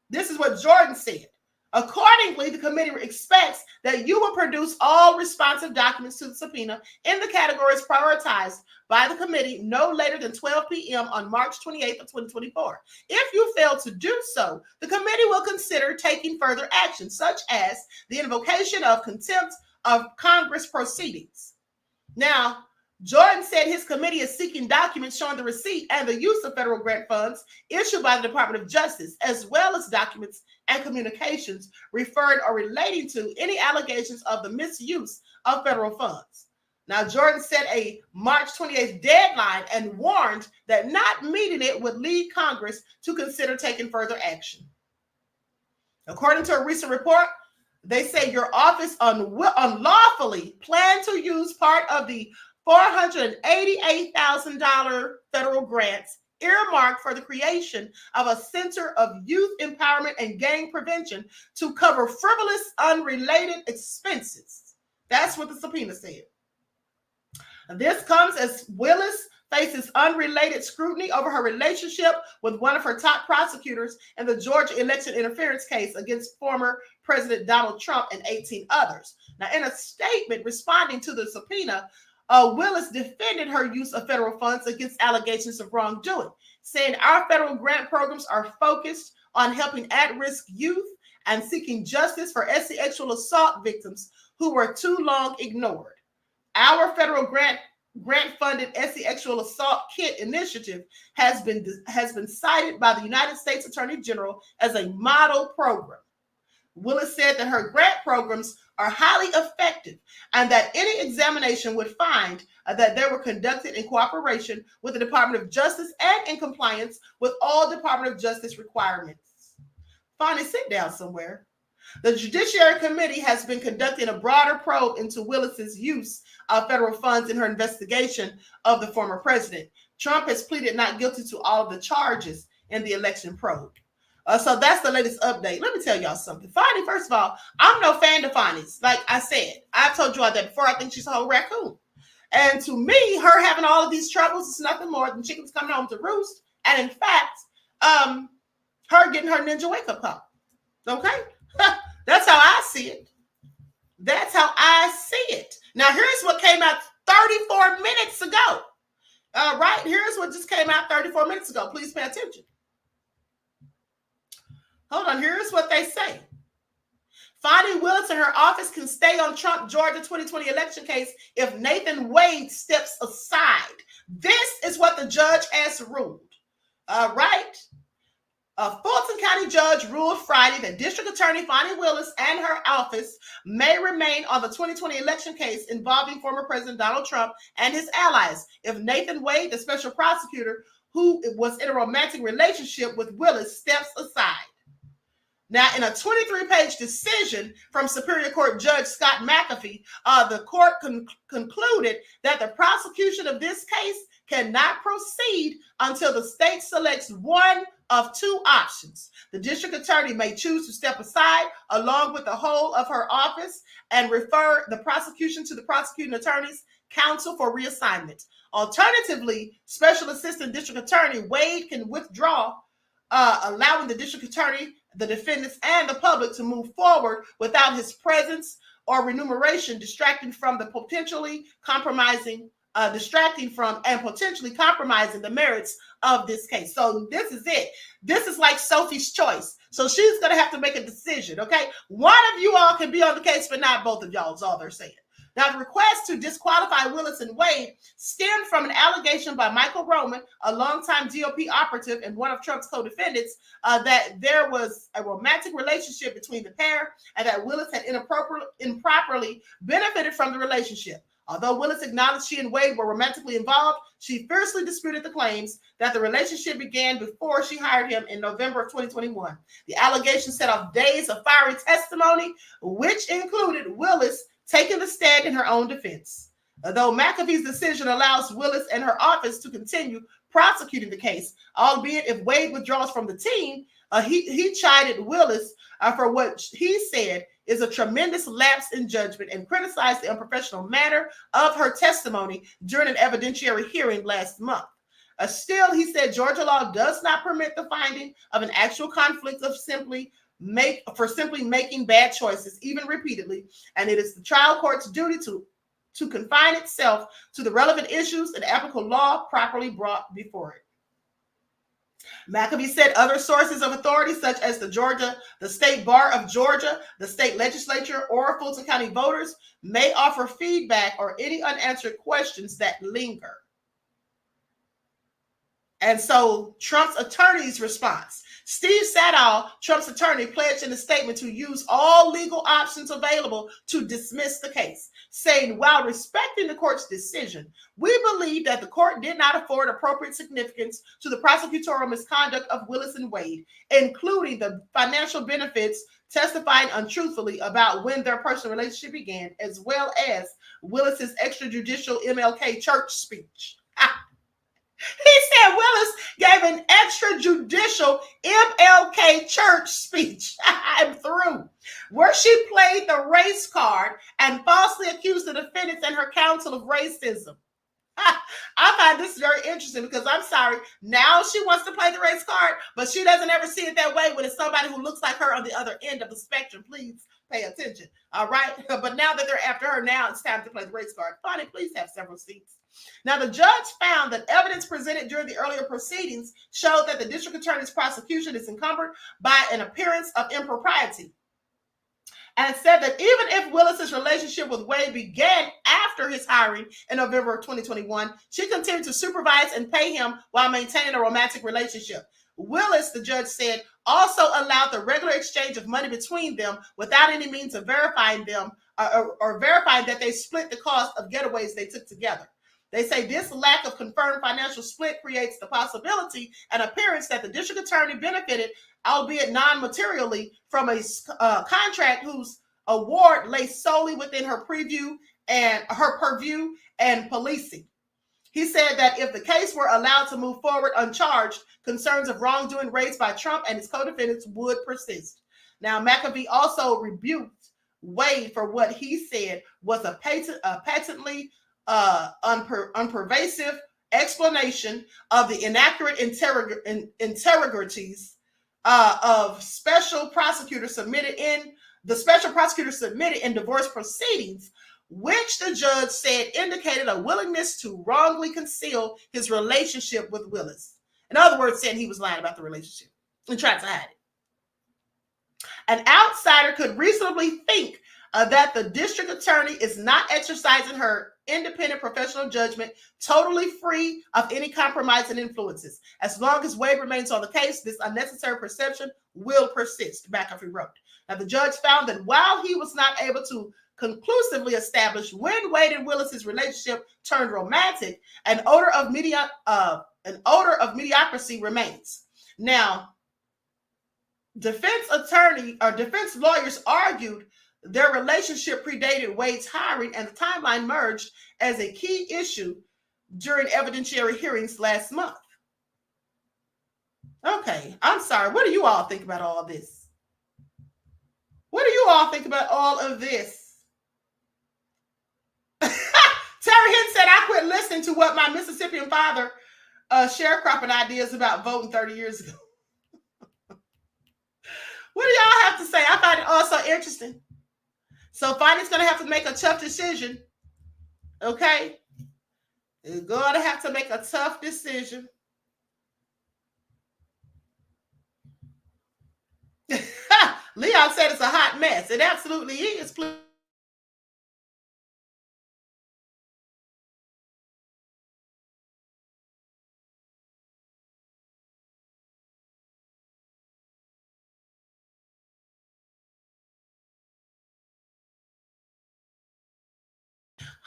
This is what Jordan said. Accordingly, the committee expects that you will produce all responsive documents to the subpoena in the categories prioritized by the committee no later than 12 p.m. on March 28th of 2024. If you fail to do so, the committee will consider taking further action, such as the invocation of contempt of Congress proceedings. Now, Jordan said his committee is seeking documents showing the receipt and the use of federal grant funds issued by the Department of Justice, as well as documents and communications referred or relating to any allegations of the misuse of federal funds. Now, Jordan set a March 28th deadline and warned that not meeting it would lead Congress to consider taking further action. According to a recent report, they say your office unlawfully planned to use part of the $488,000 federal grants earmarked for the creation of a Center of Youth Empowerment and Gang Prevention to cover frivolous, unrelated expenses. That's what the subpoena said. This comes as Willis faces unrelated scrutiny over her relationship with one of her top prosecutors in the Georgia election interference case against former President Donald Trump and 18 others. Now, in a statement responding to the subpoena, Willis defended her use of federal funds against allegations of wrongdoing, saying our federal grant programs are focused on helping at-risk youth and seeking justice for sexual assault victims who were too long ignored. Our federal grant-funded sexual assault kit initiative has been cited by the United States Attorney General as a model program. Willis said that her grant programs are highly effective and that any examination would find that they were conducted in cooperation with the Department of Justice and in compliance with all Department of Justice requirements. Fani, sit down somewhere. The Judiciary Committee has been conducting a broader probe into Willis's use of federal funds in her investigation of the former president. Trump has pleaded not guilty to all of the charges in the election probe. So that's the latest update. Let me tell y'all something. Fani, first of all, I'm no fan of Fani's. Like I said, I've told you all that before. I think she's a whole raccoon. And to me, her having all of these troubles is nothing more than chickens coming home to roost. And in fact, her getting her ninja wake-up call. Okay? That's how I see it. That's how I see it. Now, here's what came out 34 minutes ago. Right? Here's what just came out 34 minutes ago. Please pay attention. Hold on, here's what they say. Fani Willis and her office can stay on Trump Georgia 2020 election case if Nathan Wade steps aside. This is what the judge has ruled. Right? A Fulton County judge ruled Friday that District Attorney Fani Willis and her office may remain on the 2020 election case involving former President Donald Trump and his allies if Nathan Wade, the special prosecutor who was in a romantic relationship with Willis, steps aside. Now, in a 23-page decision from Superior Court Judge Scott McAfee, the court concluded that the prosecution of this case cannot proceed until the state selects one of two options. The district attorney may choose to step aside along with the whole of her office and refer the prosecution to the prosecuting attorney's counsel for reassignment. Alternatively, Special Assistant District Attorney Wade can withdraw, allowing the district attorney, the defendants, and the public to move forward without his presence or remuneration, distracting from and potentially compromising the merits of this case. So this is it. This is like Sophie's choice. So she's going to have to make a decision, okay? One of you all can be on the case, but not both of y'all is all they're saying. Now, the request to disqualify Willis and Wade stemmed from an allegation by Michael Roman, a longtime GOP operative and one of Trump's co-defendants, that there was a romantic relationship between the pair and that Willis had improperly benefited from the relationship. Although Willis acknowledged she and Wade were romantically involved, she fiercely disputed the claims that the relationship began before she hired him in November of 2021. The allegation set off days of fiery testimony, which included Willis taking the stand in her own defense. Though McAfee's decision allows Willis and her office to continue prosecuting the case, albeit if Wade withdraws from the team, he chided Willis for what he said is a tremendous lapse in judgment and criticized the unprofessional manner of her testimony during an evidentiary hearing last month. Still, he said Georgia law does not permit the finding of an actual conflict of simply making bad choices, even repeatedly, and it is the trial court's duty to confine itself to the relevant issues and applicable law properly brought before it. McAfee said other sources of authority, such as the State Bar of Georgia, the state legislature, or Fulton County voters, may offer feedback or any unanswered questions that linger. And so Trump's attorney's response. Steve Sadal, Trump's attorney, pledged in a statement to use all legal options available to dismiss the case, saying, while respecting the court's decision, we believe that the court did not afford appropriate significance to the prosecutorial misconduct of Willis and Wade, including the financial benefits, testifying untruthfully about when their personal relationship began, as well as Willis's extrajudicial MLK church speech. He said Willis gave an extrajudicial MLK church speech. I'm through. Where she played the race card and falsely accused the defendants and her counsel of racism. I find this very interesting because I'm sorry, now she wants to play the race card, but she doesn't ever see it that way when it's somebody who looks like her on the other end of the spectrum. Please pay attention. All right. But now that they're after her, now it's time to play the race card. Fani, please have several seats. Now, the judge found that evidence presented during the earlier proceedings showed that the district attorney's prosecution is encumbered by an appearance of impropriety, and said that even if Willis's relationship with Wade began after his hiring in November of 2021, she continued to supervise and pay him while maintaining a romantic relationship. Willis, the judge said, also allowed the regular exchange of money between them without any means of verifying them or verifying that they split the cost of getaways they took together. They say this lack of confirmed financial split creates the possibility and appearance that the district attorney benefited, albeit non-materially, from a contract whose award lay solely within her purview and policing. He said that if the case were allowed to move forward uncharged, concerns of wrongdoing raised by Trump and his co-defendants would persist. Now, McAfee also rebuked Wade for what he said was a patently unpervasive explanation of the inaccurate integrities of special prosecutors submitted in divorce proceedings, which the judge said indicated a willingness to wrongly conceal his relationship with Willis. In other words, saying he was lying about the relationship and tried to hide it. An outsider could reasonably think that the district attorney is not exercising her independent professional judgment, totally free of any compromising influences. As long as Wade remains on the case, this unnecessary perception will persist, McAfee wrote. Now, the judge found that while he was not able to conclusively establish when Wade and Willis's relationship turned romantic, an odor of mediocrity remains. Now, defense lawyers argued their relationship predated Wade's hiring, and the timeline merged as a key issue during evidentiary hearings last month. Okay, I'm sorry. What do you all think about all of this? What do you all think about all of this? Terry Hinn said, I quit listening to what my Mississippian father sharecropping ideas about voting 30 years ago. What do y'all have to say? I find it also interesting. So Fani's going to have to make a tough decision. Okay? You're going to have to make a tough decision. Leon said it's a hot mess. It absolutely is.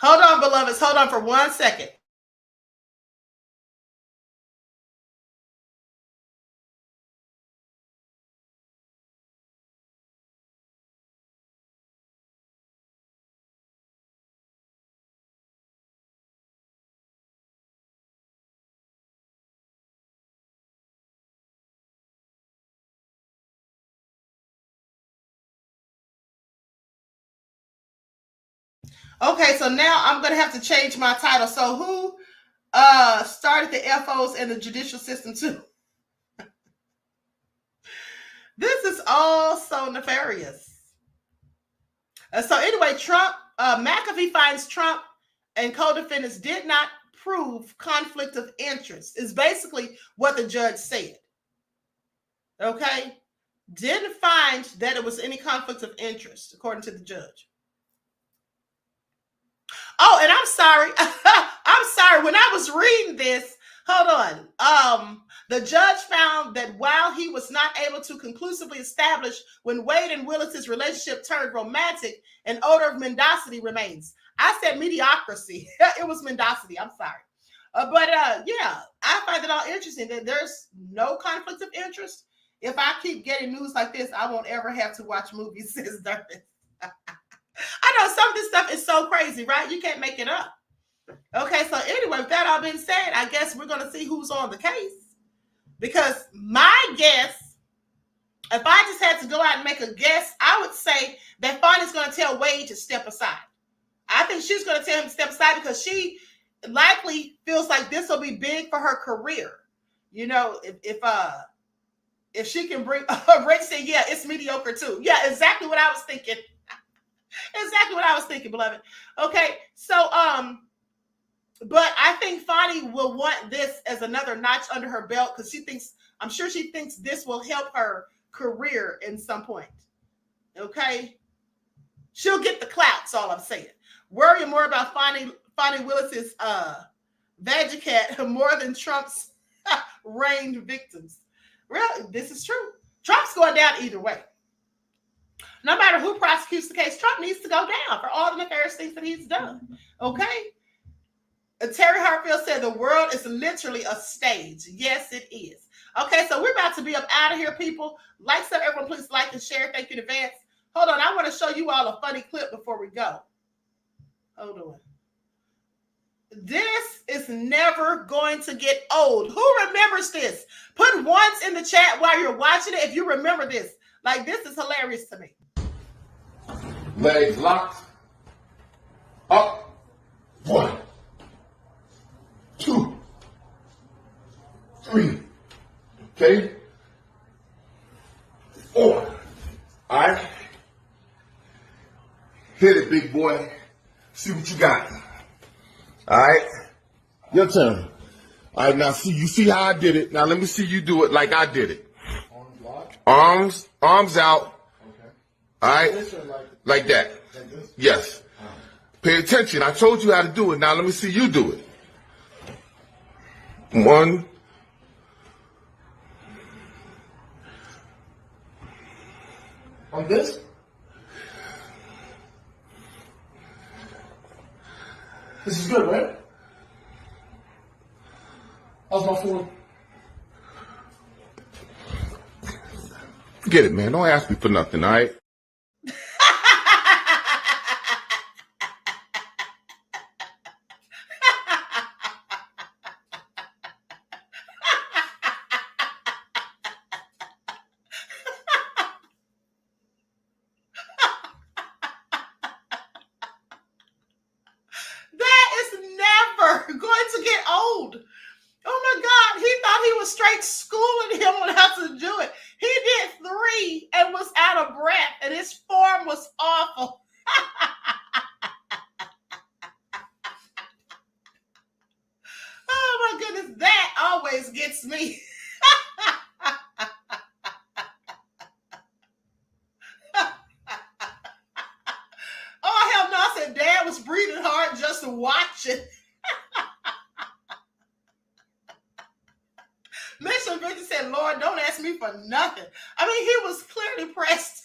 Hold on, beloveds. Hold on for 1 second. Okay, so now I'm going to have to change my title. So who started the FOs in the judicial system too? This is all so nefarious. So anyway, Trump, McAfee finds Trump and co-defendants did not prove conflict of interest is basically what the judge said. Okay? Didn't find that it was any conflict of interest, according to the judge. Oh, and I'm sorry. I'm sorry. When I was reading this, hold on. The judge found that while he was not able to conclusively establish when Wade and Willis's relationship turned romantic, an odor of mendacity remains. I said mediocrity. It was mendacity. I'm sorry. Yeah, I find it all interesting that there's no conflict of interest. If I keep getting news like this, I won't ever have to watch movies since there is. I know some of this stuff is so crazy, right? You can't make it up. Okay, so anyway, with that all being said, I guess we're going to see who's on the case. Because my guess, if I just had to go out and make a guess, I would say that Fani's going to tell Wade to step aside. I think she's going to tell him to step aside because she likely feels like this will be big for her career. You know, if she can bring, Rich said, yeah, it's mediocre too. Yeah, exactly what I was thinking. Exactly what I was thinking, beloved. Okay, so but I think Fani will want this as another notch under her belt because I'm sure she thinks this will help her career in some point. Okay, she'll get the clout. That's all I'm saying. Worrying more about Fani Willis's Vagicat more than Trump's reigned victims. Really, this is true. Trump's going down either way. No matter who prosecutes the case, Trump needs to go down for all the nefarious things that he's done. Okay? Terry Hartfield said the world is literally a stage. Yes, it is. Okay, so we're about to be up out of here, people. Like, so everyone, please like and share. Thank you in advance. Hold on, I want to show you all a funny clip before we go. Hold on. This is never going to get old. Who remembers this? Put ones in the chat while you're watching it if you remember this. Like, this is hilarious to me. Legs locked. Up. 1, 2, 3. Okay. 4. All right. Hit it, big boy. See what you got. All right. Your turn. All right. Now, you see how I did it. Now, let me see you do it like I did it. Arms out. Okay. All right. Like that. Yes. Pay attention. I told you how to do it. Now let me see you do it. 1. On this? This is good, right? How's my form? Forget it, man. Don't ask me for nothing, all right? Straight schooling him on how to do it. He did 3 and was out of breath, and his form was awful. Oh my goodness, that always gets me. Oh hell no! I said Dad was breathing hard just to watch it. Mitchell Victor said, Lord, don't ask me for nothing. I mean, he was clearly pressed.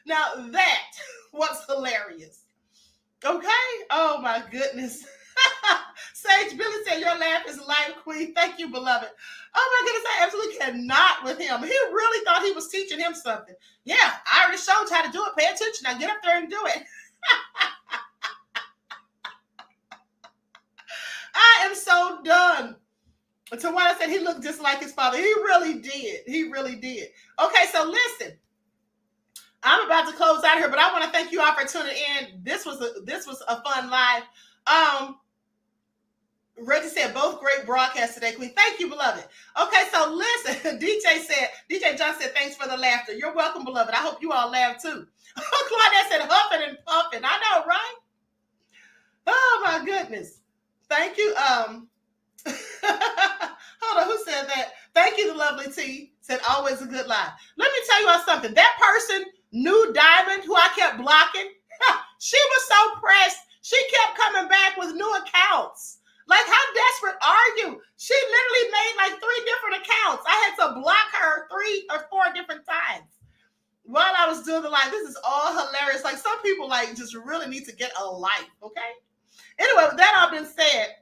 Now that was hilarious. Okay? Oh my goodness. Sage Billy said, your laugh is life, Queen. Thank you, beloved. Oh my goodness, I absolutely cannot with him. He really thought he was teaching him something. Yeah, I already showed you how to do it. Pay attention. Now get up there and do it. I am so done. To what I said, he looked just like his father. He really did. He really did. Okay, so listen. I'm about to close out here, but I want to thank you all for tuning in. This was a fun live. Reggie said both great broadcasts today, Queen. Thank you, beloved. Okay, so listen. DJ John said thanks for the laughter. You're welcome, beloved. I hope you all laughed too. Claudette said huffing and puffing. I know, right? Oh my goodness. Thank you. Hold on, who said that? Thank you, the lovely T. Said always a good live. Let me tell you all something. That person, New Diamond, who I kept blocking, she was so pressed. She kept coming back with new accounts. Like, how desperate are you? She literally made like 3 different accounts. I had to block her 3 or 4 different times while I was doing the live. This is all hilarious. Like, some people like just really need to get a life, okay? Anyway, with that all been said,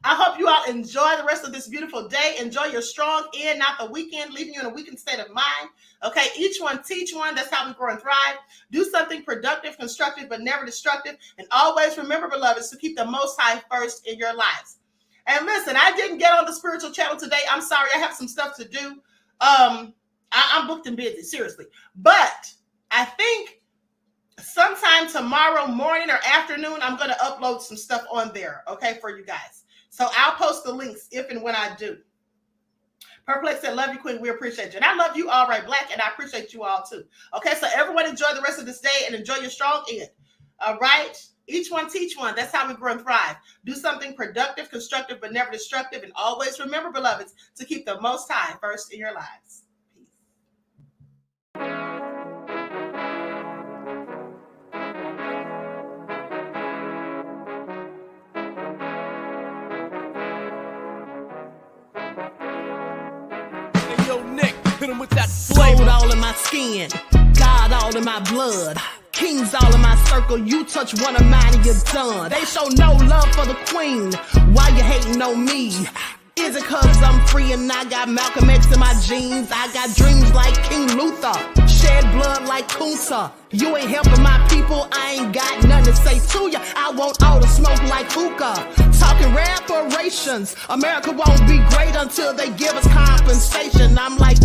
I hope you all enjoy the rest of this beautiful day. Enjoy your strong end, not the weekend, leaving you in a weakened state of mind. Okay, each one teach one. That's how we grow and thrive. Do something productive, constructive, but never destructive. And always remember, beloveds, to keep the Most High first in your lives. And listen, I didn't get on the spiritual channel today. I'm sorry. I have some stuff to do. I'm booked and busy, seriously. But I think sometime tomorrow morning or afternoon, I'm going to upload some stuff on there, okay, for you guys. So I'll post the links if and when I do. Perplex said, love you, Queen. We appreciate you. And I love you all right, Black, and I appreciate you all too. Okay, so everyone enjoy the rest of this day and enjoy your strong end. All right? Each one teach one. That's how we grow and thrive. Do something productive, constructive, but never destructive. And always remember, beloveds, to keep the Most High first in your lives. With that gold all in my skin, God all in my blood, kings all in my circle. You touch one of mine and you're done. They show no love for the queen. Why you hating on me? Is it cause I'm free and I got Malcolm X in my jeans? I got dreams like King Luther, shed blood like Kunta. You ain't helping my people, I ain't got nothing to say to ya. I want all the smoke like hookah. Talking reparations, America won't be great until they give us compensation. I'm like,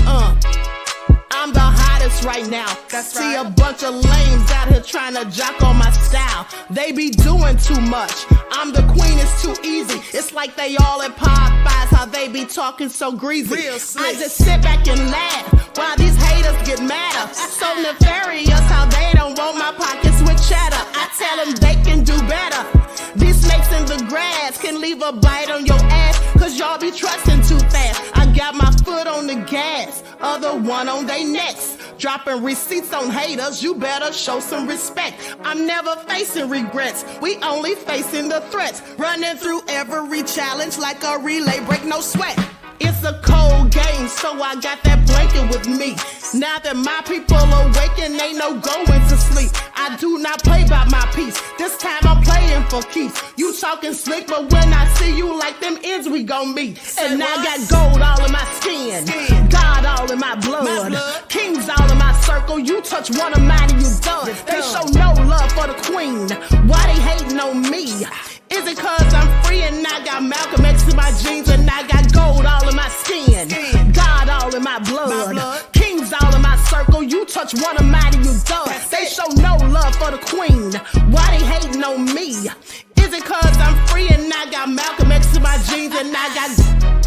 I'm the hottest right now. That's See right. A bunch of lames out here trying to jock on my style. They be doing too much. I'm the queen, it's too easy. It's like they all at Popeyes, how they be talking so greasy. I just sit back and laugh while these haters get madder. So nefarious how they don't want my pockets with cheddar. I tell them they can do better. These snakes in the grass can leave a bite on your ass, cause y'all be trusting too fast. I got my foot on the gas, other one on they necks. Dropping receipts on haters, you better show some respect. I'm never facing regrets, we only facing the threats. Running through every challenge like a relay, break no sweat. It's a cold game, so I got that blanket with me. Now that my people awaken, ain't no going to sleep. I do not play by my piece. This time I'm playing for keeps. You talking slick, but when I see you like them ends, we gon' meet. And I got gold all in my skin, God all in my blood, kings all in my circle. You touch one of mine and you done. They show no love for the queen. Why they hating on me? Is it cause I'm free and I got Malcolm X in my jeans and I got gold all in my skin, God all in my blood, kings all in my circle. You touch one of mine and you done. They show no love for the queen. Why they hating on me? Is it cause I'm free and I got Malcolm X in my jeans and I got